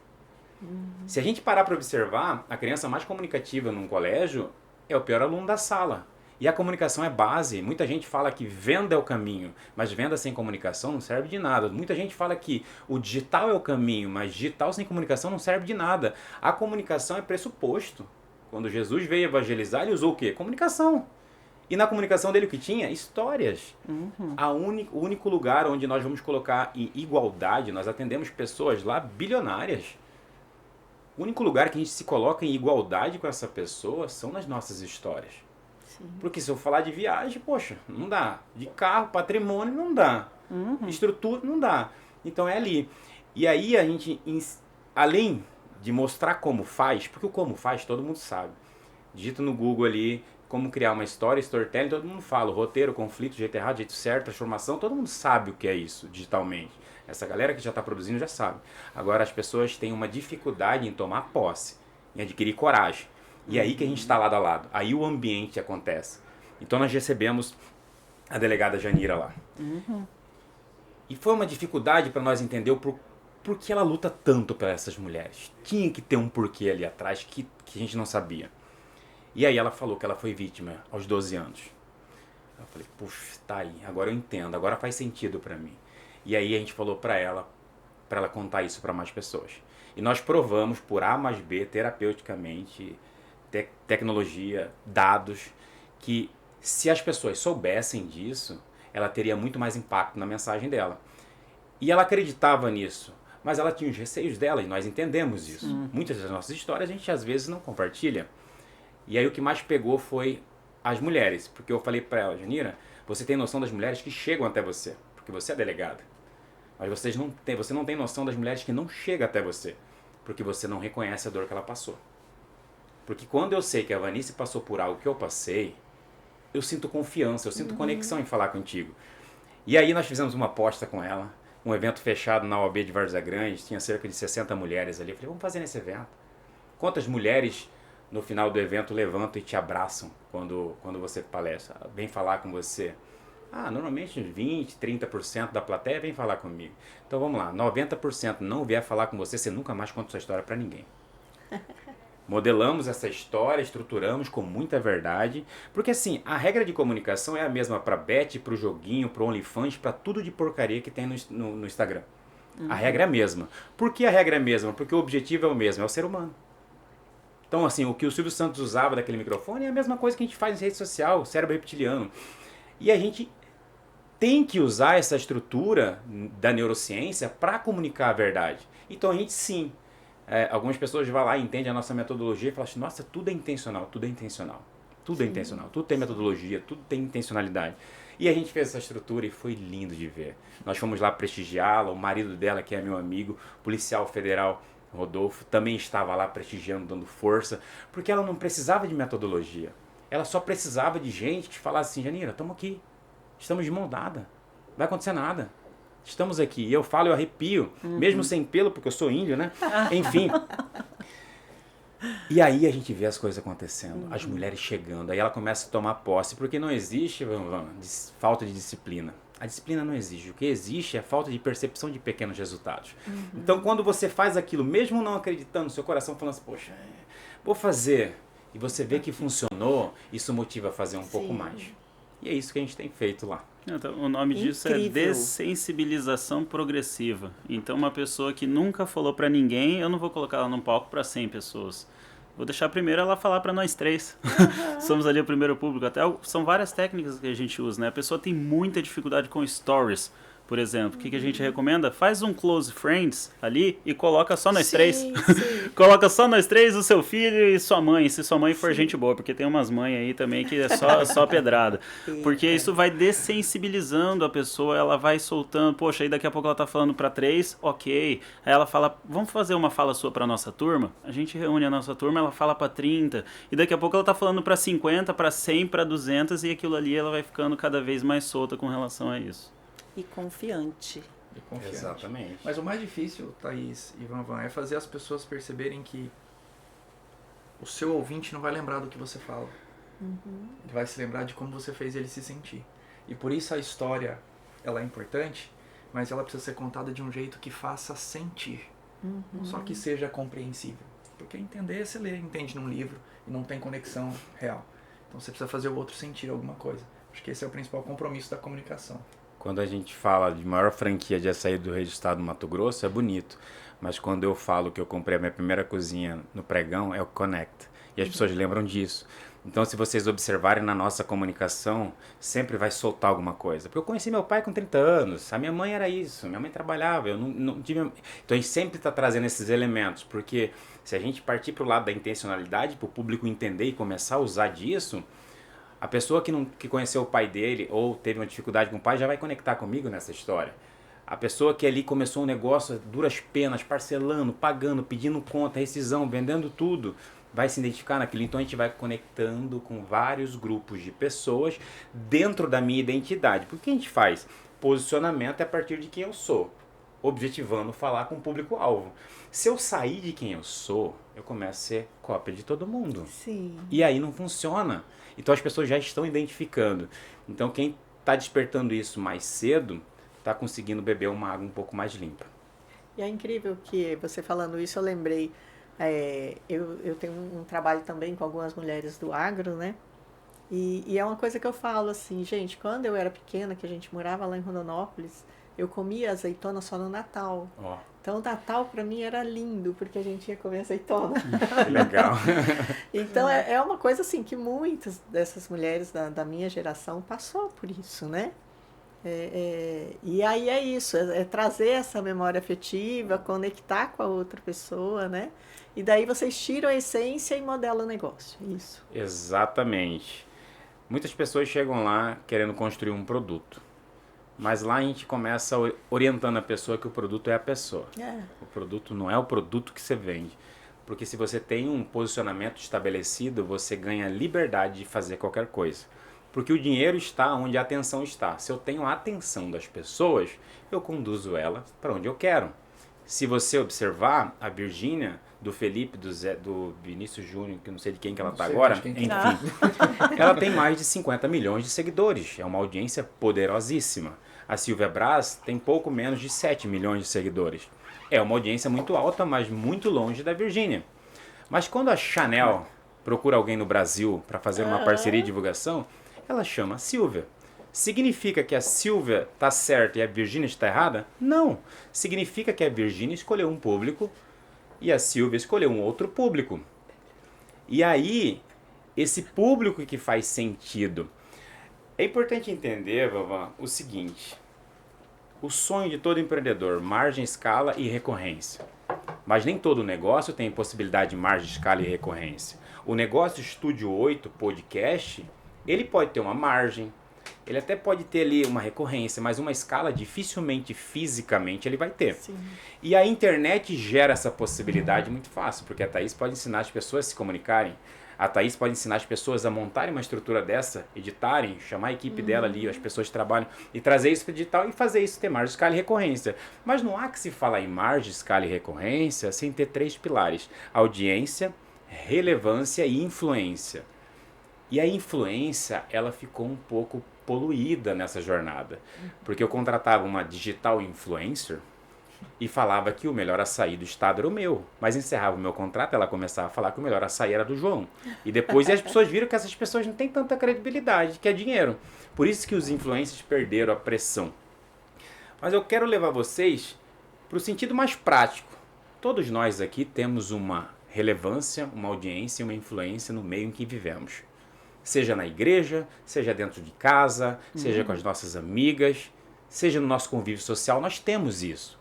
Se a gente parar para observar, a criança mais comunicativa num colégio é o pior aluno da sala. E a comunicação é base. Muita gente fala que venda é o caminho, mas venda sem comunicação não serve de nada. Muita gente fala que o digital é o caminho, mas digital sem comunicação não serve de nada. A comunicação é pressuposto. Quando Jesus veio evangelizar, ele usou o quê? Comunicação. E na comunicação dele o que tinha? Histórias. O único lugar onde nós vamos colocar em igualdade, nós atendemos pessoas lá bilionárias. O único lugar que a gente se coloca em igualdade com essa pessoa são nas nossas histórias. Sim. Porque se eu falar de viagem, poxa, não dá. De carro, patrimônio, não dá. Estrutura, não dá. Então é ali. E aí a gente, além de mostrar como faz, porque o como faz todo mundo sabe. Digita no Google ali como criar uma história, storytelling, todo mundo fala. Roteiro, conflito, jeito errado, jeito certo, transformação, todo mundo sabe o que é isso digitalmente. Essa galera que já está produzindo já sabe. Agora as pessoas têm uma dificuldade em tomar posse, em adquirir coragem. E aí que a gente está lado a lado. Aí o ambiente acontece. Então nós recebemos a delegada Janira lá. E foi uma dificuldade para nós entender por que ela luta tanto por essas mulheres. Tinha que ter um porquê ali atrás que a gente não sabia. E aí ela falou que ela foi vítima aos 12 anos. Eu falei, puxa, tá aí. Agora eu entendo. Agora faz sentido para mim. E aí a gente falou para ela contar isso para mais pessoas. E nós provamos por A mais B, terapeuticamente, tecnologia, dados, que se as pessoas soubessem disso, ela teria muito mais impacto na mensagem dela. E ela acreditava nisso, mas ela tinha os receios dela e nós entendemos isso. Muitas das nossas histórias a gente às vezes não compartilha. E aí o que mais pegou foi as mulheres, porque eu falei para ela, Janira, você tem noção das mulheres que chegam até você, porque você é delegada. Mas você não tem noção das mulheres que não chegam até você, porque você não reconhece a dor que ela passou. Porque quando eu sei que a Vanessa passou por algo que eu passei, eu sinto confiança, eu sinto conexão em falar contigo. E aí nós fizemos uma aposta com ela, um evento fechado na OAB de Várzea Grande, tinha cerca de 60 mulheres ali. Eu falei, vamos fazer nesse evento. Quantas mulheres no final do evento levantam e te abraçam quando você palestra? Vem falar com você. Normalmente 20%, 30% da plateia vem falar comigo. Então vamos lá, 90% não vier falar com você, você nunca mais conta sua história para ninguém. Modelamos essa história, estruturamos com muita verdade, porque assim, a regra de comunicação é a mesma para Bet, para o joguinho, para o OnlyFans, para tudo de porcaria que tem no Instagram. A regra é a mesma. Por que a regra é a mesma? Porque o objetivo é o mesmo, é o ser humano. Então assim, o que o Silvio Santos usava daquele microfone é a mesma coisa que a gente faz em rede social, cérebro reptiliano. E a gente tem que usar essa estrutura da neurociência para comunicar a verdade. Então a gente sim, algumas pessoas vão lá e entendem a nossa metodologia e falam assim, nossa, tudo é intencional, tudo é intencional. Tudo é intencional, tudo tem metodologia, tudo tem intencionalidade. E a gente fez essa estrutura e foi lindo de ver. Nós fomos lá prestigiá-la, o marido dela, que é meu amigo, policial federal, Rodolfo, também estava lá prestigiando, dando força, porque ela não precisava de metodologia. Ela só precisava de gente que falasse assim, Janira, estamos aqui, estamos de mão dada, não vai acontecer nada. Estamos aqui. E eu falo, eu arrepio, mesmo sem pelo, porque eu sou índio, né? Enfim. E aí a gente vê as coisas acontecendo, as mulheres chegando, aí ela começa a tomar posse, porque não existe falta de disciplina. A disciplina não existe. O que existe é a falta de percepção de pequenos resultados. Então, quando você faz aquilo, mesmo não acreditando, seu coração falando assim, poxa, vou fazer. e você vê que funcionou, isso motiva a fazer um pouco Sim. mais. E é isso que a gente tem feito lá. Então, o nome disso é Incrível. dessensibilização progressiva. Então, uma pessoa que nunca falou pra ninguém, eu não vou colocar ela num palco pra 100 pessoas. Vou deixar primeiro ela falar pra nós 3. Somos ali o primeiro público. São várias técnicas que a gente usa, né? A pessoa tem muita dificuldade com stories, por exemplo. O que a gente recomenda? Faz um close friends ali e coloca só nós 3. Sim. Coloca só nós 3, o seu filho e sua mãe, se sua mãe for gente boa, porque tem umas mães aí também que é só pedrada. Porque isso vai dessensibilizando a pessoa, ela vai soltando, poxa, aí daqui a pouco ela tá falando pra 3, ok. Aí ela fala, vamos fazer uma fala sua pra nossa turma? A gente reúne a nossa turma, ela fala pra 30, e daqui a pouco ela tá falando pra 50, pra 100, pra 200, e aquilo ali ela vai ficando cada vez mais solta com relação a isso. E confiante. E confiante. Exatamente. Mas o mais difícil, Thaís e Van, é fazer as pessoas perceberem que o seu ouvinte não vai lembrar do que você fala. Ele vai se lembrar de como você fez ele se sentir. E por isso a história, ela é importante, mas ela precisa ser contada de um jeito que faça sentir. Não só que seja compreensível. Porque entender, você lê, entende num livro e não tem conexão real. Então você precisa fazer o outro sentir alguma coisa. Acho que esse é o principal compromisso da comunicação. Quando a gente fala de maior franquia de açaí do Estado do Mato Grosso, é bonito. Mas quando eu falo que eu comprei a minha primeira cozinha no Pregão, é o Connect. E as pessoas lembram disso. Então, se vocês observarem na nossa comunicação, sempre vai soltar alguma coisa. Porque eu conheci meu pai com 30 anos, a minha mãe era isso, minha mãe trabalhava, eu não tive... Então, a gente sempre está trazendo esses elementos, porque se a gente partir para o lado da intencionalidade, para o público entender e começar a usar disso, a pessoa que conheceu o pai dele ou teve uma dificuldade com o pai já vai conectar comigo nessa história. A pessoa que ali começou um negócio a duras penas, parcelando, pagando, pedindo conta, rescisão, vendendo tudo, vai se identificar naquilo. Então a gente vai conectando com vários grupos de pessoas dentro da minha identidade. Porque o que a gente faz? Posicionamento é a partir de quem eu sou, objetivando falar com o público-alvo. Se eu sair de quem eu sou, eu começo a ser cópia de todo mundo. Sim. E aí não funciona. Então as pessoas já estão identificando. Então quem está despertando isso mais cedo está conseguindo beber uma água um pouco mais limpa. E é incrível que você falando isso, eu lembrei, eu tenho um trabalho também com algumas mulheres do agro, né? E é uma coisa que eu falo assim, gente, quando eu era pequena, que a gente morava lá em Rondonópolis, eu comia azeitona só no Natal. Ó, Então o Natal para mim era lindo, porque a gente ia comer azeitona. que legal. Então é uma coisa assim que muitas dessas mulheres da minha geração passou por isso, né? E aí é isso, é trazer essa memória afetiva, conectar com a outra pessoa, né? E daí vocês tiram a essência e modelam o negócio, isso. Exatamente. Muitas pessoas chegam lá querendo construir um produto. Mas lá a gente começa orientando a pessoa que o produto é a pessoa. O produto não é o produto que você vende. Porque se você tem um posicionamento estabelecido, você ganha liberdade de fazer qualquer coisa. Porque o dinheiro está onde a atenção está. Se eu tenho a atenção das pessoas, eu conduzo ela para onde eu quero. Se você observar, a Virgínia, do Felipe, do Vinícius Júnior, que eu não sei de quem que ela está agora, enfim, ela tem mais de 50 milhões de seguidores. É uma audiência poderosíssima. A Silvia Braz tem pouco menos de 7 milhões de seguidores. É uma audiência muito alta, mas muito longe da Virgínia. Mas quando a Chanel procura alguém no Brasil para fazer uma parceria de divulgação, ela chama a Silvia. Significa que a Silvia está certa e a Virgínia está errada? Não. Significa que a Virgínia escolheu um público e a Silvia escolheu um outro público. E aí, esse público que faz sentido. É importante entender, Vavá, o seguinte. O sonho de todo empreendedor, margem, escala e recorrência. Mas nem todo negócio tem possibilidade de margem, escala e recorrência. O negócio Estúdio 8 Podcast, ele pode ter uma margem, ele até pode ter ali uma recorrência, mas uma escala dificilmente, fisicamente, ele vai ter. Sim. E a internet gera essa possibilidade muito fácil, porque a Thaís pode ensinar as pessoas a se comunicarem, a Thaís pode ensinar as pessoas a montarem uma estrutura dessa, editarem, chamar a equipe dela ali, as pessoas que trabalham, e trazer isso para o digital e fazer isso ter margem, escala e recorrência. Mas não há que se falar em margem, escala e recorrência sem ter 3 pilares: audiência, relevância e influência. E a influência, ela ficou um pouco poluída nessa jornada. Porque eu contratava uma digital influencer, e falava que o melhor açaí do estado era o meu. Mas encerrava o meu contrato, ela começava a falar que o melhor açaí era do João. E depois as pessoas viram que essas pessoas não têm tanta credibilidade, que é dinheiro. Por isso que os influencers perderam a pressão. Mas eu quero levar vocês para o sentido mais prático. Todos nós aqui temos uma relevância, uma audiência e uma influência no meio em que vivemos. Seja na igreja, seja dentro de casa, seja com as nossas amigas, seja no nosso convívio social, nós temos isso.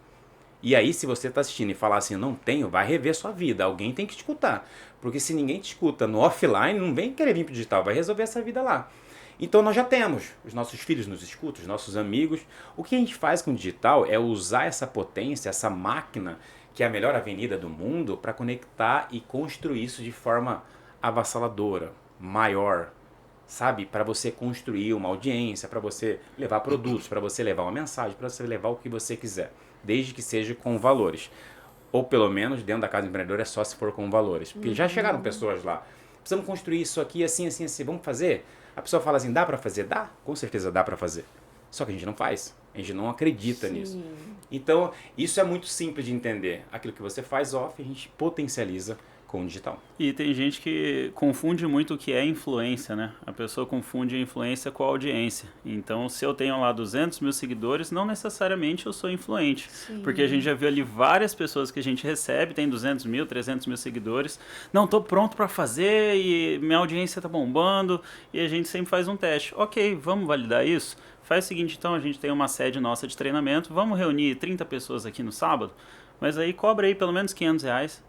E aí, se você está assistindo e falar assim, não tenho, vai rever sua vida. Alguém tem que te escutar. Porque se ninguém te escuta no offline, não vem querer vir para o digital, vai resolver essa vida lá. Então nós já temos, os nossos filhos nos escutam, os nossos amigos. O que a gente faz com o digital é usar essa potência, essa máquina, que é a melhor avenida do mundo, para conectar e construir isso de forma avassaladora, maior, sabe? Para você construir uma audiência, para você levar produtos, para você levar uma mensagem, para você levar o que você quiser, desde que seja com valores. Ou pelo menos dentro da Casa Empreendedora é só se for com valores. Porque já chegaram pessoas lá, precisamos construir isso aqui assim, assim, assim, vamos fazer? A pessoa fala assim, dá para fazer? Dá, com certeza dá para fazer. Só que a gente não faz, a gente não acredita nisso. Então, isso é muito simples de entender. Aquilo que você faz off, a gente potencializa com o digital. E tem gente que confunde muito o que é influência, né? A pessoa confunde a influência com a audiência. Então, se eu tenho lá 200 mil seguidores, não necessariamente eu sou influente. Sim. Porque a gente já viu ali várias pessoas que a gente recebe, tem 200 mil, 300 mil seguidores. Não, tô pronto para fazer e minha audiência tá bombando. E a gente sempre faz um teste. Ok, vamos validar isso? Faz o seguinte, então, a gente tem uma sede nossa de treinamento. Vamos reunir 30 pessoas aqui no sábado? Mas aí cobra aí pelo menos R$500.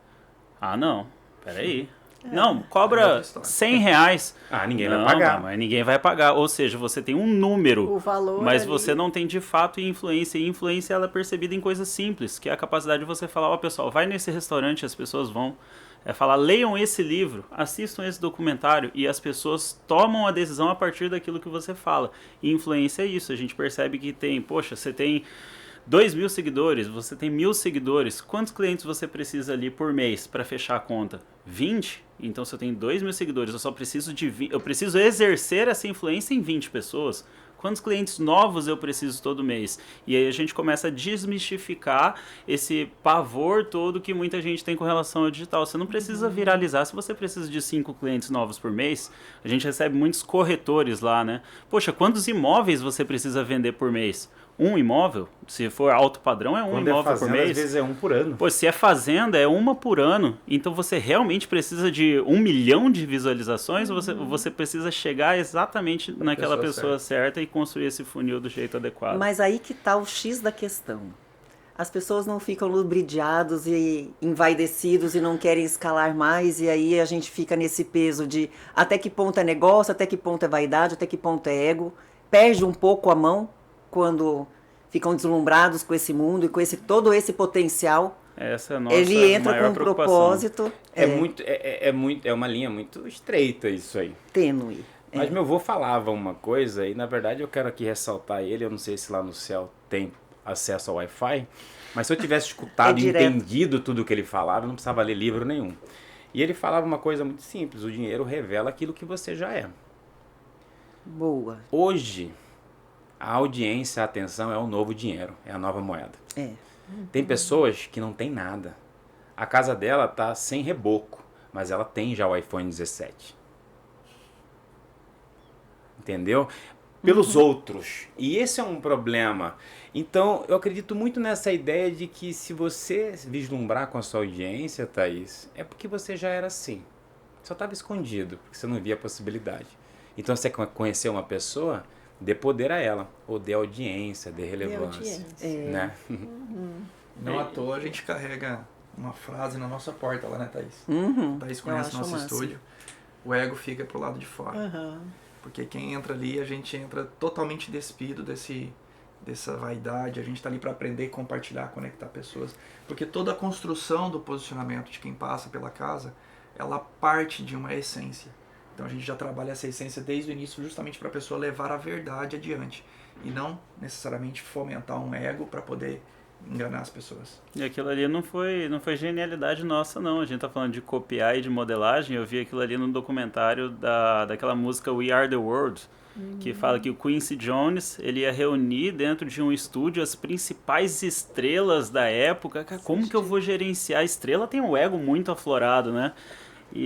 Ah, não. Peraí. Não, cobra R$100. Ah, ninguém Não, vai pagar. tá, mas ninguém vai pagar. Ou seja, você tem um número, O valor mas ali. você não tem de fato influência. E influência ela é percebida em coisas simples, que é a capacidade de você falar, ó, pessoal, vai nesse restaurante, as pessoas vão. É falar, leiam esse livro, assistam esse documentário e as pessoas tomam a decisão a partir daquilo que você fala. E influência é isso. A gente percebe que tem, poxa, você tem 2.000 seguidores, você tem 1.000 seguidores, quantos clientes você precisa ali por mês para fechar a conta? 20? Então se eu tenho 2.000 seguidores, eu só preciso de 20, eu preciso exercer essa influência em 20 pessoas. Quantos clientes novos eu preciso todo mês? E aí a gente começa a desmistificar esse pavor todo que muita gente tem com relação ao digital. Você não precisa viralizar se você precisa de 5 clientes novos por mês. A gente recebe muitos corretores lá, né? Poxa, quantos imóveis você precisa vender por mês? Um imóvel? Se for alto padrão, é um Quando imóvel é fazenda, por mês. às vezes é um por ano. Pô, se é fazenda, é uma por ano. Então você realmente precisa de 1 milhão de visualizações ou você precisa chegar exatamente naquela pessoa certa e construir esse funil do jeito adequado. Mas aí que tá o X da questão. As pessoas não ficam lubridiados e envaidecidos e não querem escalar mais, e aí a gente fica nesse peso de até que ponto é negócio, até que ponto é vaidade, até que ponto é ego. Perde um pouco a mão quando ficam deslumbrados com esse mundo e com todo esse potencial. Essa é a nossa Ele entra maior com um preocupação. propósito É uma linha muito estreita isso aí. tênue. Mas meu avô falava uma coisa e na verdade eu quero aqui ressaltar ele, eu não sei se lá no céu tem acesso ao Wi-Fi, mas se eu tivesse escutado e direto. entendido tudo que ele falava, eu não precisava ler livro nenhum. E ele falava uma coisa muito simples, o dinheiro revela aquilo que você já é. Boa. Hoje, a audiência, a atenção é o novo dinheiro, é a nova moeda. É. Tem pessoas que não tem nada. A casa dela tá sem reboco, mas ela tem já o iPhone 17. Entendeu? Pelos outros. E esse é um problema. Então, eu acredito muito nessa ideia de que se você vislumbrar com a sua audiência, Thaís, é porque você já era assim. Só estava escondido, porque você não via a possibilidade. Então, você quer conhecer uma pessoa, dê poder a ela, ou dê audiência, dê relevância. Né? Não à toa a gente carrega uma frase na nossa porta lá, né, Thaís? Thaís Eu conhece acho nosso massa. estúdio. O ego fica pro lado de fora. Porque quem entra ali, a gente entra totalmente despido dessa vaidade. A gente tá ali para aprender, compartilhar, conectar pessoas. Porque toda a construção do posicionamento de quem passa pela casa, ela parte de uma essência. Então a gente já trabalha essa essência desde o início justamente para a pessoa levar a verdade adiante. E não necessariamente fomentar um ego para poder enganar as pessoas. E aquilo ali não foi genialidade nossa, não. A gente tá falando de copiar e de modelagem. Eu vi aquilo ali no documentário daquela música We Are The World, que fala que o Quincy Jones, ele ia reunir dentro de um estúdio as principais estrelas da época. Cara, como que eu vou gerenciar? A estrela tem um ego muito aflorado, né? E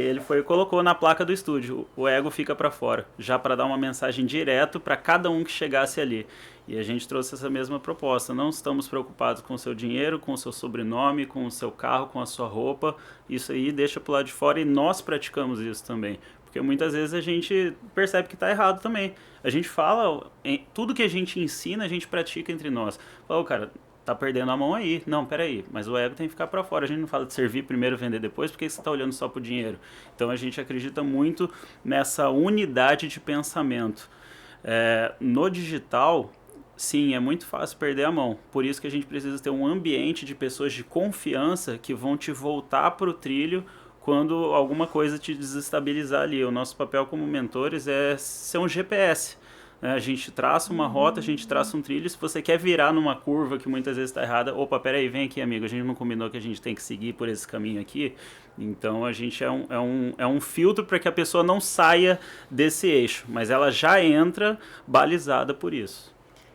ele foi e colocou na placa do estúdio, o ego fica para fora, já para dar uma mensagem direto para cada um que chegasse ali. E a gente trouxe essa mesma proposta, não estamos preocupados com o seu dinheiro, com o seu sobrenome, com o seu carro, com a sua roupa, isso aí deixa pro lado de fora e nós praticamos isso também. Porque muitas vezes a gente percebe que está errado também. A gente fala, tudo que a gente ensina, a gente pratica entre nós. Fala, cara, tá perdendo a mão aí. Não, peraí, mas o ego tem que ficar para fora. A gente não fala de servir primeiro, vender depois, porque você tá olhando só pro dinheiro. Então a gente acredita muito nessa unidade de pensamento. No digital, sim, é muito fácil perder a mão. Por isso que a gente precisa ter um ambiente de pessoas de confiança que vão te voltar pro trilho quando alguma coisa te desestabilizar ali. O nosso papel como mentores é ser um GPS. A gente traça uma rota, a gente traça um trilho. Se você quer virar numa curva que muitas vezes está errada, opa, peraí, vem aqui, amigo, a gente não combinou que a gente tem que seguir por esse caminho aqui. Então a gente é um filtro para que a pessoa não saia desse eixo, mas ela já entra balizada por isso.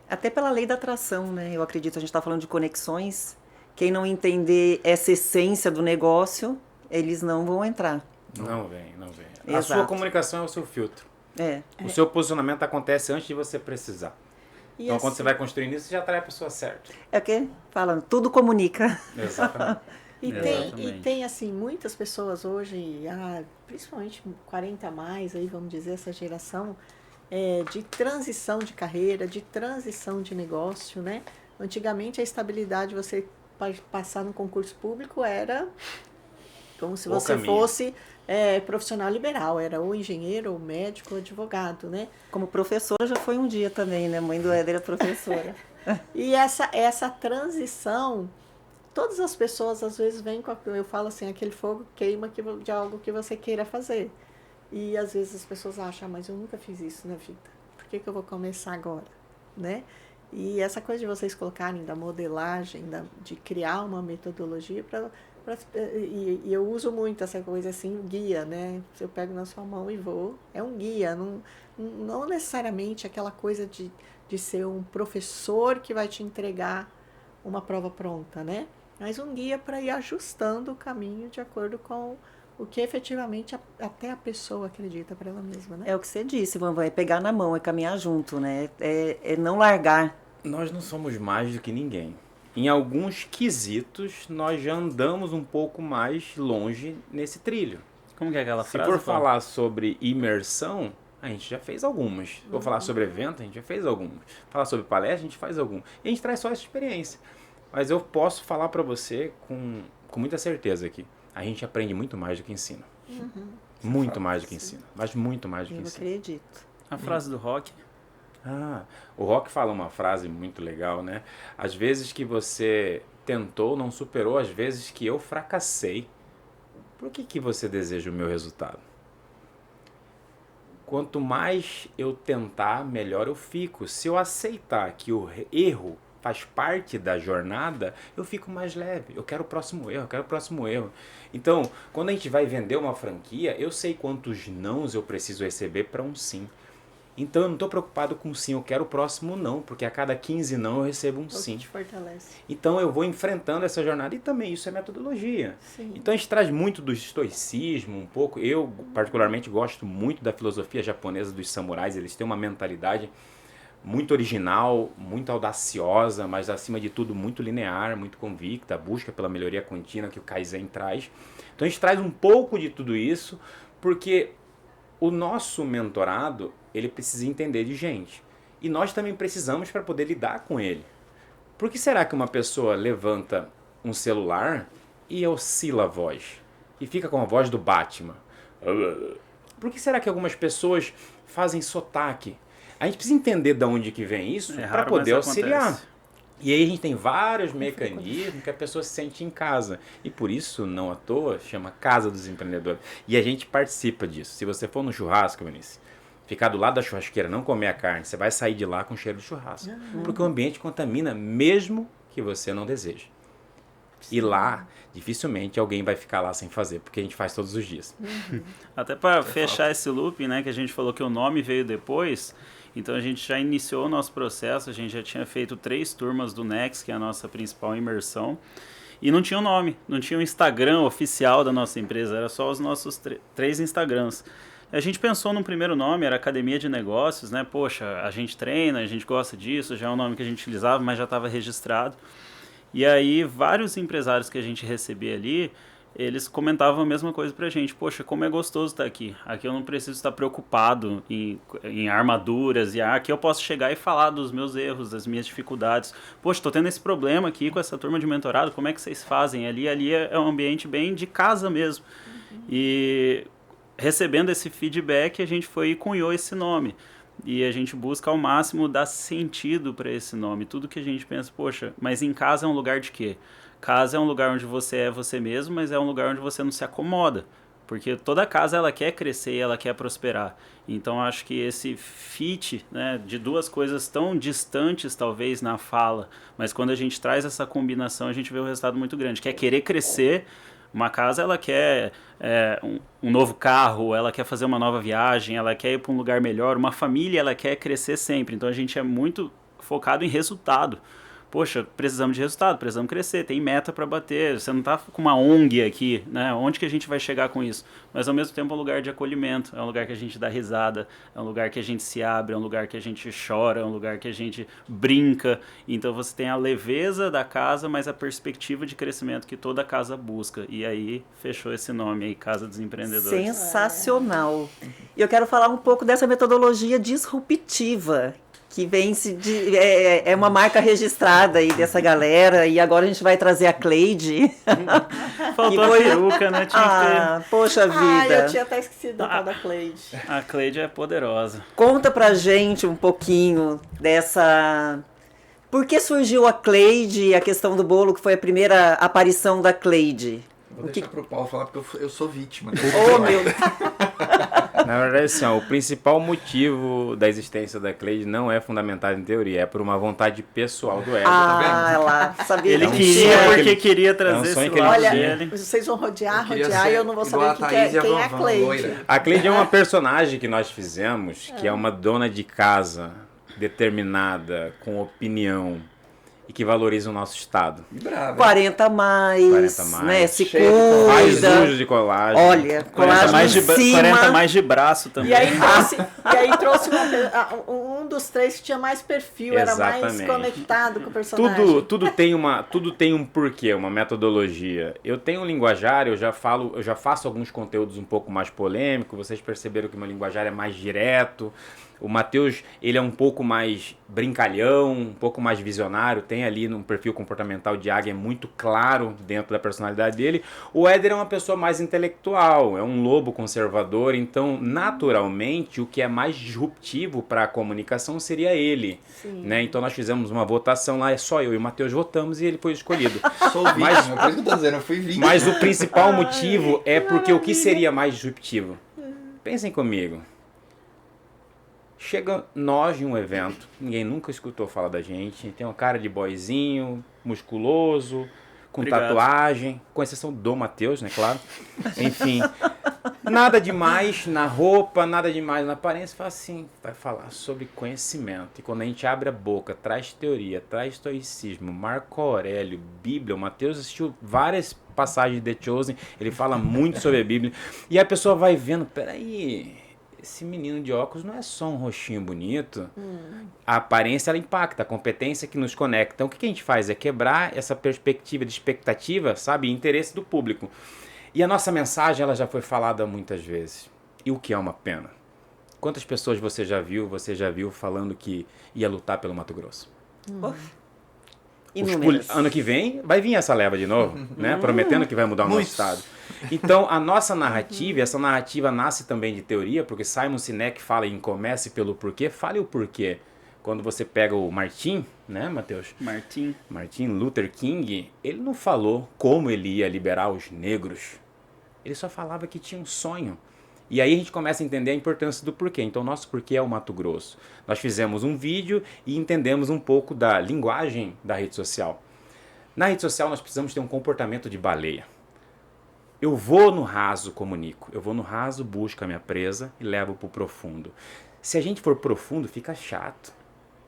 Até pela lei da atração, né? Eu acredito, a gente está falando de conexões. Quem não entender essa essência do negócio, eles não vão entrar. Não vem. A Exato. sua comunicação é o seu filtro. O seu posicionamento acontece antes de você precisar. E Então, quando assim, você vai construindo isso, você já atrai a pessoa certa. É o que falam, tudo comunica. Exatamente. Exatamente. e tem assim, muitas pessoas hoje, principalmente 40 a mais, aí, vamos dizer, essa geração de transição de carreira, de transição de negócio, né? Antigamente a estabilidade, você passar no concurso público era como se você fosse profissional liberal, era ou engenheiro, ou médico, ou advogado, né? Como professora já foi um dia também, né? Mãe do Éder é professora. E essa transição, todas as pessoas às vezes vêm com, eu falo assim, aquele fogo queima de algo que você queira fazer. E às vezes as pessoas acham, mas eu nunca fiz isso na vida, por que eu vou começar agora, né? E essa coisa de vocês colocarem da modelagem, de criar uma metodologia e eu uso muito essa coisa assim, guia, né? Eu pego na sua mão e vou, é um guia, não necessariamente aquela coisa de ser um professor que vai te entregar uma prova pronta, né? Mas um guia para ir ajustando o caminho de acordo com o que efetivamente até a pessoa acredita para ela mesma, né? É o que você disse, Vamvan, é pegar na mão, é caminhar junto, né? É não largar. Nós não somos mais do que ninguém. Em alguns quesitos, nós já andamos um pouco mais longe nesse trilho. Como que é aquela Se frase? for falar sobre imersão, a gente já fez algumas. Se for falar sobre evento, a gente já fez algumas. Falar sobre palestra, a gente faz algumas. E a gente traz só essa experiência. Mas eu posso falar para você com muita certeza aqui. A gente aprende muito mais do que ensina. Muito mais do que ensina. Mas muito mais do que Eu ensina. acredito. A frase do Rock. O Rock fala uma frase muito legal, né? Às vezes que você tentou, não superou, às vezes que eu fracassei. Por que você deseja o meu resultado? Quanto mais eu tentar, melhor eu fico. Se eu aceitar que o erro faz parte da jornada, eu fico mais leve. Eu quero o próximo erro, Então, quando a gente vai vender uma franquia, eu sei quantos nãos eu preciso receber para um sim. Então eu não estou preocupado com sim, eu quero o próximo não, porque a cada 15 não eu recebo um sim. Te fortalece. Então eu vou enfrentando essa jornada e também isso é metodologia. Sim. Então a gente traz muito do estoicismo um pouco. Eu particularmente gosto muito da filosofia japonesa dos samurais, eles têm uma mentalidade muito original, muito audaciosa, mas acima de tudo muito linear, muito convicta, a busca pela melhoria contínua que o Kaizen traz. Então a gente traz um pouco de tudo isso, porque o nosso mentorado, ele precisa entender de gente. E nós também precisamos para poder lidar com ele. Por que será que uma pessoa levanta um celular e oscila a voz? E fica com a voz do Batman? Por que será que algumas pessoas fazem sotaque? A gente precisa entender de onde que vem isso para raro, poder mas auxiliar. acontece. E aí a gente tem vários mecanismos que a pessoa se sente em casa. E por isso, não à toa, chama Casa dos Empreendedores. E a gente participa disso. Se você for no churrasco, Vinícius, ficar do lado da churrasqueira, não comer a carne, você vai sair de lá com cheiro de churrasco. Porque o ambiente contamina, mesmo que você não deseja. E lá, dificilmente alguém vai ficar lá sem fazer, porque a gente faz todos os dias. Até para fechar esse loop, né, que a gente falou que o nome veio depois, então a gente já iniciou o nosso processo, a gente já tinha feito 3 turmas do Next, que é a nossa principal imersão, e não tinha um nome, não tinha um Instagram oficial da nossa empresa, era só os nossos 3 Instagrams. A gente pensou num primeiro nome, era Academia de Negócios, né, poxa, a gente treina, a gente gosta disso, já é um nome que a gente utilizava, mas já estava registrado. E aí, vários empresários que a gente recebia ali, eles comentavam a mesma coisa pra gente. Poxa, como é gostoso estar aqui. Aqui eu não preciso estar preocupado em armaduras. E aqui eu posso chegar e falar dos meus erros, das minhas dificuldades. Poxa, tô tendo esse problema aqui com essa turma de mentorado. Como é que vocês fazem? Ali é um ambiente bem de casa mesmo. E recebendo esse feedback, a gente foi e cunhou esse nome. E a gente busca ao máximo dar sentido para esse nome. Tudo que a gente pensa, poxa, mas em casa é um lugar de quê? Casa é um lugar onde você é você mesmo, mas é um lugar onde você não se acomoda. Porque toda casa ela quer crescer, ela quer prosperar. Então acho que esse fit, né, de duas coisas tão distantes talvez na fala, mas quando a gente traz essa combinação a gente vê um resultado muito grande. Quer querer crescer. Uma casa, ela quer um novo carro, ela quer fazer uma nova viagem, ela quer ir para um lugar melhor. Uma família, ela quer crescer sempre. Então, a gente é muito focado em resultado. Poxa, precisamos de resultado, precisamos crescer, tem meta para bater. Você não está com uma ONG aqui, né? Onde que a gente vai chegar com isso? Mas, ao mesmo tempo, é um lugar de acolhimento. É um lugar que a gente dá risada, é um lugar que a gente se abre, é um lugar que a gente chora, é um lugar que a gente brinca. Então, você tem a leveza da casa, mas a perspectiva de crescimento que toda casa busca. E aí, fechou esse nome aí, Casa dos Empreendedores. Sensacional. E eu quero falar um pouco dessa metodologia disruptiva, que vem é uma marca registrada aí dessa galera, e agora a gente vai trazer a Cleide. Faltou a peruca, né? Tinha que ter. Poxa vida. Eu tinha até esquecido da tal da Cleide. A Cleide é poderosa. Conta pra gente um pouquinho dessa... Por que surgiu a Cleide, a questão do bolo, que foi a primeira aparição da Cleide? Vou deixar pro Paulo falar, porque eu sou vítima. Oh, meu Deus. Na verdade, assim, ó, o principal motivo da existência da Cleide não é fundamentado em teoria, é por uma vontade pessoal do Éder. Ah, lá, sabia Ele que queria tinha. porque queria trazer um sonho esse que ele lado Olha, dele. vocês vão rodear, Eu queria e eu ser não vou igual saber a quem Thaís e a é a Vovó, Cleide. loira. A Cleide é uma personagem que nós fizemos, que é uma dona de casa determinada, com opinião e que valoriza o nosso estado. Brava. 40 mais, 40 mais, né? Se cheio de Faz cuida. uso de colagem. Olha, 40 colagem mais, em cima. 40 mais de braço também. E aí trouxe um dos 3 que tinha mais perfil, era mais Exatamente. conectado com o personagem. Tudo tem um porquê, uma metodologia. Eu tenho um linguajar, eu já faço alguns conteúdos um pouco mais polêmicos, vocês perceberam que meu linguajar é mais direto. O Matheus, ele é um pouco mais brincalhão, um pouco mais visionário, tem ali no perfil comportamental de águia, é muito claro dentro da personalidade dele. O Éder é uma pessoa mais intelectual, é um lobo conservador, então naturalmente o que é mais disruptivo para a comunicação seria ele. Né? Então nós fizemos uma votação lá, é só eu e o Matheus votamos e ele foi escolhido. Sou vítima, é por isso que eu tô dizendo, eu fui vítima. Mas o principal motivo é porque o que seria mais disruptivo? Pensem comigo. Chega nós em um evento, ninguém nunca escutou falar da gente, tem uma cara de boyzinho, musculoso, com Obrigado. tatuagem, com exceção do Matheus, né, claro. Enfim, nada demais na roupa, nada demais na aparência, fala assim, vai falar sobre conhecimento. E quando a gente abre a boca, traz teoria, traz estoicismo, Marco Aurélio, Bíblia, o Matheus assistiu várias passagens de The Chosen, ele fala muito sobre a Bíblia, e a pessoa vai vendo, peraí... Esse menino de óculos não é só um rostinho bonito. A aparência, ela impacta, a competência que nos conecta. Então, o que a gente faz é quebrar essa perspectiva de expectativa, sabe? Interesse do público. E a nossa mensagem, ela já foi falada muitas vezes. E o que é uma pena? Quantas pessoas você já viu falando que ia lutar pelo Mato Grosso? Inúmeras. Ano que vem vai vir essa leva de novo, né? Prometendo que vai mudar o nosso estado. Então, a nossa narrativa, essa narrativa nasce também de teoria, porque Simon Sinek fala em comece pelo porquê, fale o porquê. Quando você pega o Martin, né, Matheus? Martin Luther King, ele não falou como ele ia liberar os negros. Ele só falava que tinha um sonho. E aí a gente começa a entender a importância do porquê. Então, o nosso porquê é o Mato Grosso. Nós fizemos um vídeo e entendemos um pouco da linguagem da rede social. Na rede social nós precisamos ter um comportamento de baleia. Eu vou no raso, comunico. Eu vou no raso, busco a minha presa e levo para o profundo. Se a gente for profundo, fica chato.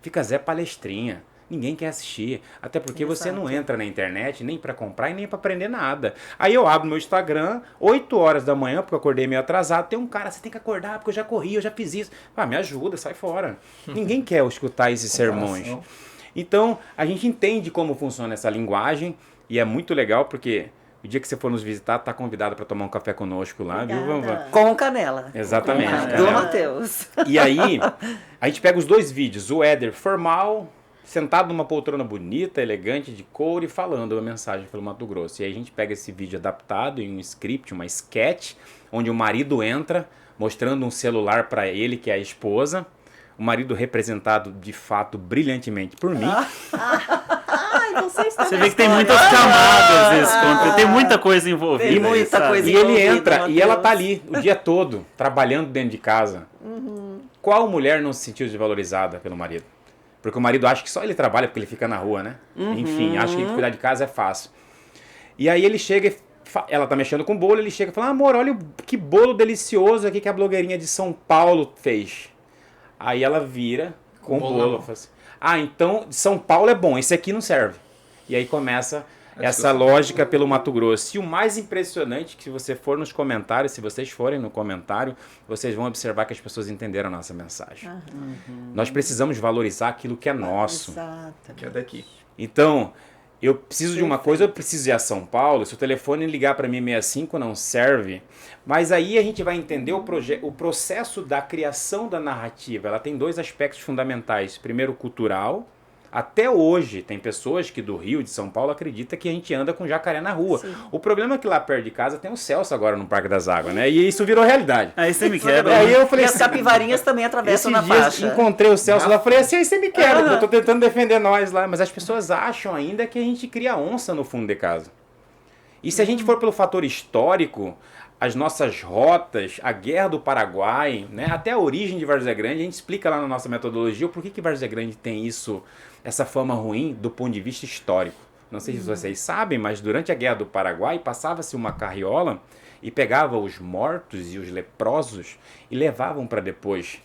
Fica Zé Palestrinha. Ninguém quer assistir. Até porque você não entra na internet nem para comprar e nem para aprender nada. Aí eu abro meu Instagram, 8 horas da manhã, porque eu acordei meio atrasado. Tem um cara, você tem que acordar porque eu já corri, eu já fiz isso. Me ajuda, sai fora. Ninguém quer escutar esses sermões. Então, a gente entende como funciona essa linguagem e é muito legal porque o dia que você for nos visitar, tá convidado para tomar um café conosco lá, viu, Vamvan? Com canela. Exatamente. Do Matheus. E aí, a gente pega os 2 vídeos, o Éder formal, sentado numa poltrona bonita, elegante, de couro e falando uma mensagem pelo Mato Grosso. E aí a gente pega esse vídeo adaptado em um script, uma sketch, onde o marido entra mostrando um celular para ele, que é a esposa. O marido representado, de fato, brilhantemente por mim. Você vê que tem muitas camadas esse conteúdo, tem muita coisa envolvida. Tem muita coisa E ele envolvida, entra Matheus. e ela tá ali o dia todo, trabalhando dentro de casa. Qual mulher não se sentiu desvalorizada pelo marido? Porque o marido acha que só ele trabalha porque ele fica na rua, né? Enfim, acha que cuidar de casa é fácil. E aí ele chega, ela tá mexendo com o bolo, ele chega e fala, amor, olha que bolo delicioso aqui que a blogueirinha de São Paulo fez. Aí ela vira com o bolo. Fala assim, então São Paulo é bom, esse aqui não serve. E aí começa essa lógica pelo Mato Grosso. E o mais impressionante é que se você for nos comentários, se vocês forem no comentário, vocês vão observar que as pessoas entenderam a nossa mensagem. Nós precisamos valorizar aquilo que é nosso. Exato. Que é daqui. Então, eu preciso de uma coisa, eu preciso ir a São Paulo, se o telefone ligar para mim 65 não serve, mas aí a gente vai entender o processo da criação da narrativa. Ela tem 2 aspectos fundamentais. Primeiro, cultural. Até hoje, tem pessoas que do Rio, de São Paulo, acreditam que a gente anda com jacaré na rua. Sim. O problema é que lá perto de casa tem o Celso agora no Parque das Águas, né? E isso virou realidade. Aí você me quebra. Aí eu E falei as assim, capivarinhas também atravessam na esses dias faixa. encontrei o Celso lá, falei assim, aí você me quebra, porque eu tô tentando defender nós lá. Mas as pessoas acham ainda que a gente cria onça no fundo de casa. E se a gente for pelo fator histórico, as nossas rotas, a Guerra do Paraguai, né, até a origem de Várzea Grande, a gente explica lá na nossa metodologia o porquê que Várzea Grande tem isso, essa fama ruim do ponto de vista histórico. Não sei se vocês sabem, mas durante a Guerra do Paraguai passava-se uma carriola e pegava os mortos e os leprosos e levavam para depois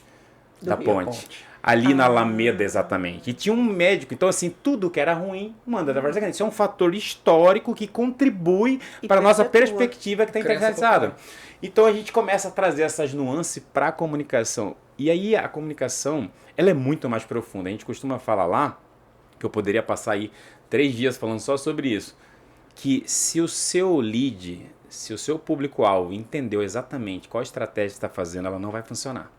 da ponte. Ali na Alameda, exatamente. E tinha um médico. Então, assim, tudo que era ruim, manda da Várzea Grande. Isso é um fator histórico que contribui para a nossa perspectiva que está internacionalizada. Então, a gente começa a trazer essas nuances para a comunicação. E aí, a comunicação, ela é muito mais profunda. A gente costuma falar lá, que eu poderia passar aí 3 dias falando só sobre isso, que se o seu lead, se o seu público-alvo entendeu exatamente qual estratégia está fazendo, ela não vai funcionar.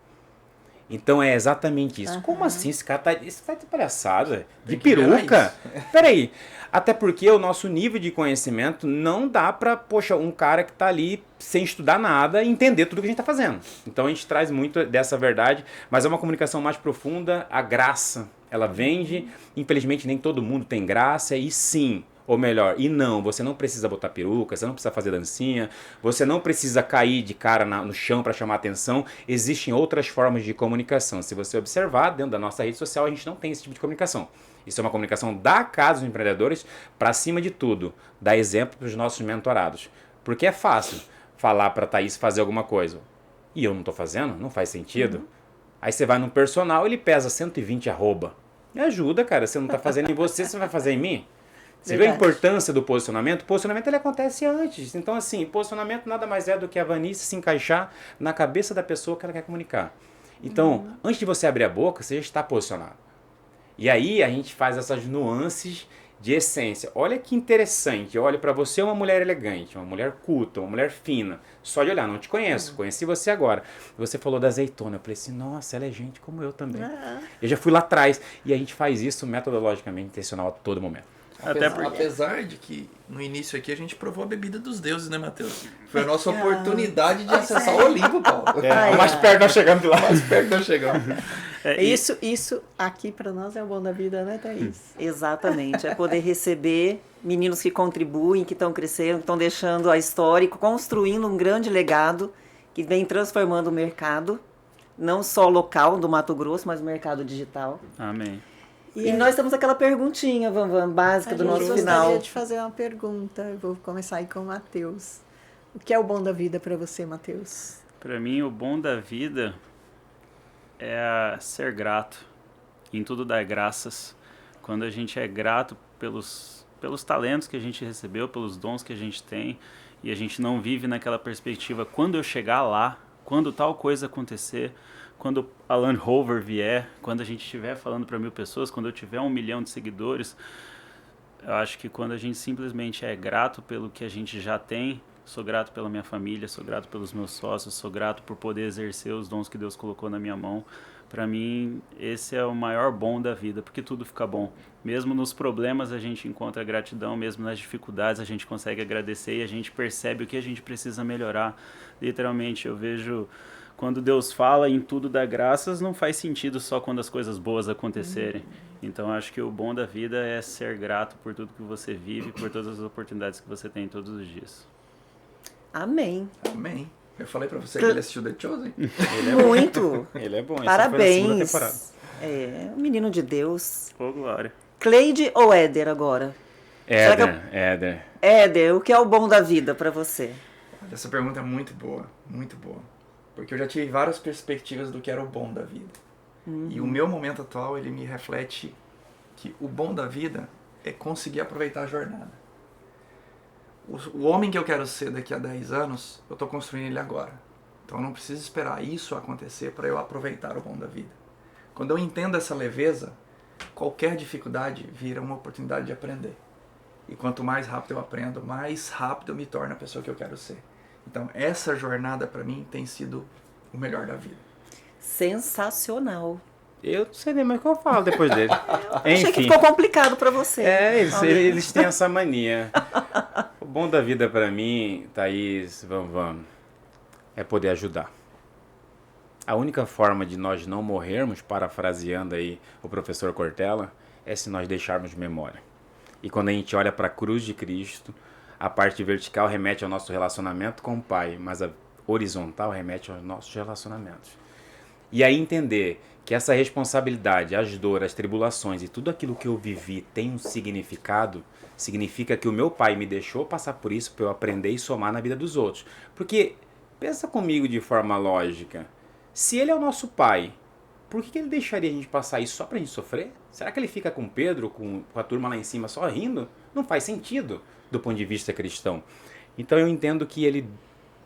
Então é exatamente isso. Como assim? Esse cara tá de palhaçada? De peruca? Peraí. Até porque o nosso nível de conhecimento não dá pra, um cara que tá ali sem estudar nada entender tudo que a gente tá fazendo. Então a gente traz muito dessa verdade, mas é uma comunicação mais profunda. A graça, ela vende. Infelizmente nem todo mundo tem graça. E sim, ou melhor, e não, você não precisa botar peruca, você não precisa fazer dancinha, você não precisa cair de cara no chão para chamar atenção. Existem outras formas de comunicação. Se você observar, dentro da nossa rede social, a gente não tem esse tipo de comunicação. Isso é uma comunicação da Casa dos Empreendedores para, acima de tudo, dar exemplo para os nossos mentorados. Porque é fácil falar para a Thaís fazer alguma coisa. E eu não estou fazendo? Não faz sentido. Aí você vai no personal, ele pesa 120 arroba. Me ajuda, cara. Você não está fazendo em você, você vai fazer em mim? Você vê a importância do posicionamento? O posicionamento ele acontece antes. Então, assim, posicionamento nada mais é do que a Vanice se encaixar na cabeça da pessoa que ela quer comunicar. Então, antes de você abrir a boca, você já está posicionado. E aí a gente faz essas nuances de essência. Olha que interessante. Olha, para você uma mulher elegante, uma mulher culta, uma mulher fina. Só de olhar, não te conheço, conheci você agora. Você falou da azeitona. Eu falei assim, nossa, ela é gente como eu também. Eu já fui lá atrás. E a gente faz isso metodologicamente intencional a todo momento. Apesar de que no início aqui a gente provou a bebida dos deuses, né, Matheus? Foi a nossa oportunidade de acessar o Olimpo, Paulo. Mais perto nós chegamos de lá. Mais perto nós chegamos. Isso aqui para nós é o bom da vida, né, Thaís? Exatamente. É poder receber meninos que contribuem, que estão crescendo, que estão deixando a história, construindo um grande legado que vem transformando o mercado, não só local do Mato Grosso, mas o mercado digital. Amém. E nós temos aquela perguntinha, Van, básica do nosso Eu final. gostaria de fazer uma pergunta. Eu vou começar aí com o Matheus. O que é o bom da vida para você, Matheus? Para mim, o bom da vida é ser grato. Em tudo dar graças. Quando a gente é grato pelos talentos que a gente recebeu, pelos dons que a gente tem, e a gente não vive naquela perspectiva, quando eu chegar lá, quando tal coisa acontecer, quando a Land Rover vier, quando a gente estiver falando para 1000 pessoas, quando eu tiver 1 milhão de seguidores, eu acho que quando a gente simplesmente é grato pelo que a gente já tem, sou grato pela minha família, sou grato pelos meus sócios, sou grato por poder exercer os dons que Deus colocou na minha mão. Para mim, esse é o maior bom da vida, porque tudo fica bom. Mesmo nos problemas a gente encontra gratidão, mesmo nas dificuldades a gente consegue agradecer e a gente percebe o que a gente precisa melhorar. Literalmente, eu vejo quando Deus fala em tudo dá graças, não faz sentido só quando as coisas boas acontecerem. Então, acho que o bom da vida é ser grato por tudo que você vive, por todas as oportunidades que você tem todos os dias. Amém. Amém. Eu falei pra você que ele assistiu The Chosen. Muito. Ele é bom. Essa foi a segunda Parabéns. temporada. É, um menino de Deus. Ô, glória. Cleide ou Éder agora? Será que Éder. Éder, o que é o bom da vida pra você? Olha, essa pergunta é muito boa, muito boa. Porque eu já tive várias perspectivas do que era o bom da vida. E o meu momento atual, ele me reflete que o bom da vida é conseguir aproveitar a jornada. O homem que eu quero ser daqui a 10 anos, eu estou construindo ele agora. Então eu não preciso esperar isso acontecer para eu aproveitar o bom da vida. Quando eu entendo essa leveza, qualquer dificuldade vira uma oportunidade de aprender. E quanto mais rápido eu aprendo, mais rápido eu me torno a pessoa que eu quero ser. Então essa jornada para mim tem sido o melhor da vida. Sensacional. Eu não sei nem mais o que eu falo depois dele. Achei que ficou complicado pra você. Eles têm essa mania. O bom da vida pra mim, Thaís, Van, é poder ajudar. A única forma de nós não morrermos, parafraseando aí o professor Cortella, é se nós deixarmos memória. E quando a gente olha para a cruz de Cristo, a parte vertical remete ao nosso relacionamento com o Pai, mas a horizontal remete aos nossos relacionamentos. E aí entender que essa responsabilidade, as dores, as tribulações e tudo aquilo que eu vivi tem um significado, significa que o meu pai me deixou passar por isso para eu aprender e somar na vida dos outros. Porque, pensa comigo de forma lógica, se ele é o nosso pai, por que ele deixaria a gente passar isso só para a gente sofrer? Será que ele fica com Pedro, com a turma lá em cima só rindo? Não faz sentido do ponto de vista cristão. Então eu entendo que ele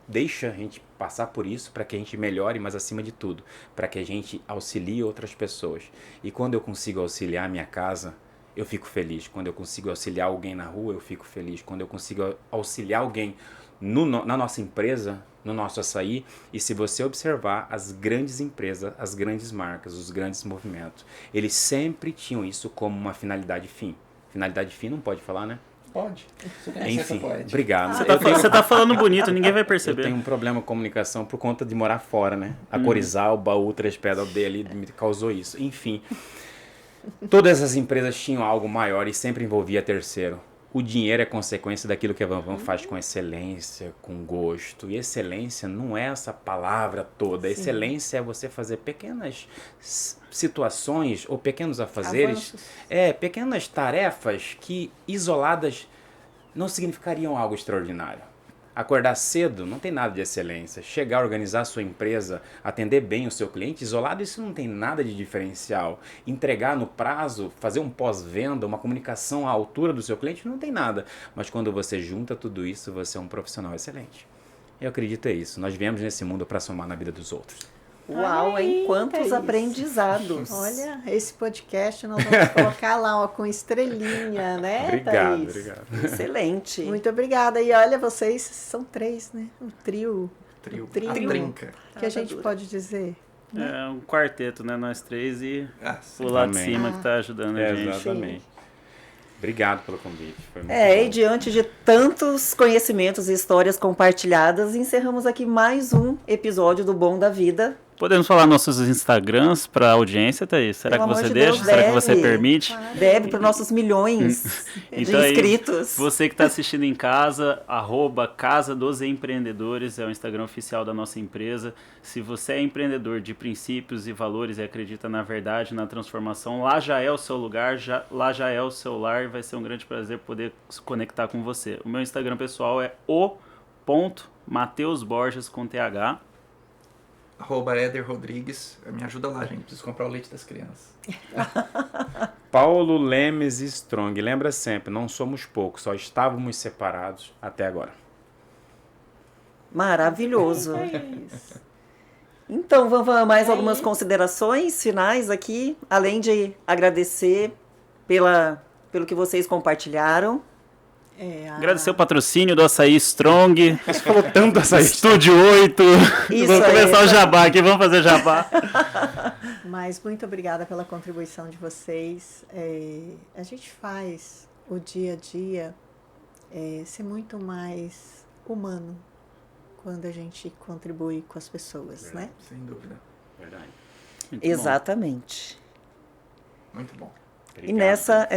deixa a gente passar por isso para que a gente melhore, mas acima de tudo, para que a gente auxilie outras pessoas. E quando eu consigo auxiliar a minha casa, eu fico feliz. Quando eu consigo auxiliar alguém na rua, eu fico feliz. Quando eu consigo auxiliar alguém na nossa empresa, no nosso açaí, e se você observar as grandes empresas, as grandes marcas, os grandes movimentos, eles sempre tinham isso como uma finalidade fim. Finalidade fim não pode falar, né? Pode. Enfim, obrigado. Você tá falando bonito, ninguém vai Eu perceber. tenho um problema com comunicação por conta de morar fora, né? A Corizal, o Três Pedras dele me causou isso. Enfim, todas as empresas tinham algo maior e sempre envolvia terceiro. O dinheiro é consequência daquilo que a Van faz com excelência, com gosto. E excelência não é essa palavra toda. Excelência é você fazer pequenas situações ou pequenos afazeres, pequenas tarefas que isoladas não significariam algo extraordinário. Acordar cedo não tem nada de excelência. Chegar a organizar a sua empresa, atender bem o seu cliente, isolado, isso não tem nada de diferencial. Entregar no prazo, fazer um pós-venda, uma comunicação à altura do seu cliente, não tem nada. Mas quando você junta tudo isso, você é um profissional excelente. Eu acredito é isso. Nós viemos nesse mundo para somar na vida dos outros. Uau, hein? Quantos isso. aprendizados. Olha, esse podcast nós vamos colocar lá, ó, com estrelinha, né, Obrigado, Thaís? obrigado. Excelente. Muito obrigada. E olha, vocês são 3, né? Um trio. Trio. Um trio. A trinca. Que a gente pode dizer. É um quarteto, né? Nós três e sim. o lá de Amém. cima que tá ajudando a gente. Exatamente. Obrigado pelo convite. Foi muito E bom. diante de tantos conhecimentos e histórias compartilhadas, encerramos aqui mais um episódio do Bom da Vida. Podemos falar nossos Instagrams para a audiência, Thaís? Será Pelo que amor você de deixa? Deus, Será que deve. você permite? Deve para os nossos milhões de Então aí, inscritos. você que está assistindo em casa, @Casa dos Empreendedores é o Instagram oficial da nossa empresa. Se você é empreendedor de princípios e valores e acredita na verdade, na transformação, lá já é o seu lugar, lá já é o seu lar e vai ser um grande prazer poder se conectar com você. O meu Instagram pessoal é o.mateusborges com TH. @Éder Rodrigues. Me ajuda lá, gente. Preciso comprar o leite das crianças. Paulo Lemes Strong. Lembra sempre, não somos poucos, só estávamos separados até agora. Maravilhoso. É isso. Então, Vanvan, mais É algumas isso. considerações finais aqui, além de agradecer pelo que vocês compartilharam. Agradecer o patrocínio do Açaí Strong. Você falou tanto essa Estúdio 8. Isso Vamos aí. começar o jabá aqui, vamos fazer jabá. Mas muito obrigada pela contribuição de vocês. A gente faz o dia a dia ser muito mais humano quando a gente contribui com as pessoas, né? Sem dúvida. Verdade. Muito bom. Exatamente. Muito bom. E nessa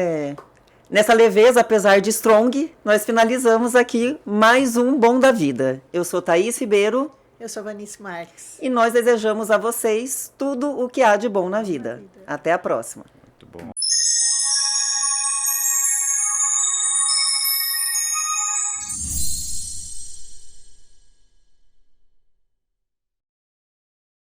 leveza, apesar de strong, nós finalizamos aqui mais um Bom da Vida. Eu sou Thaís Ribeiro Eu sou Vanice Marques. e nós desejamos a vocês tudo o que há de bom na vida. Até a próxima.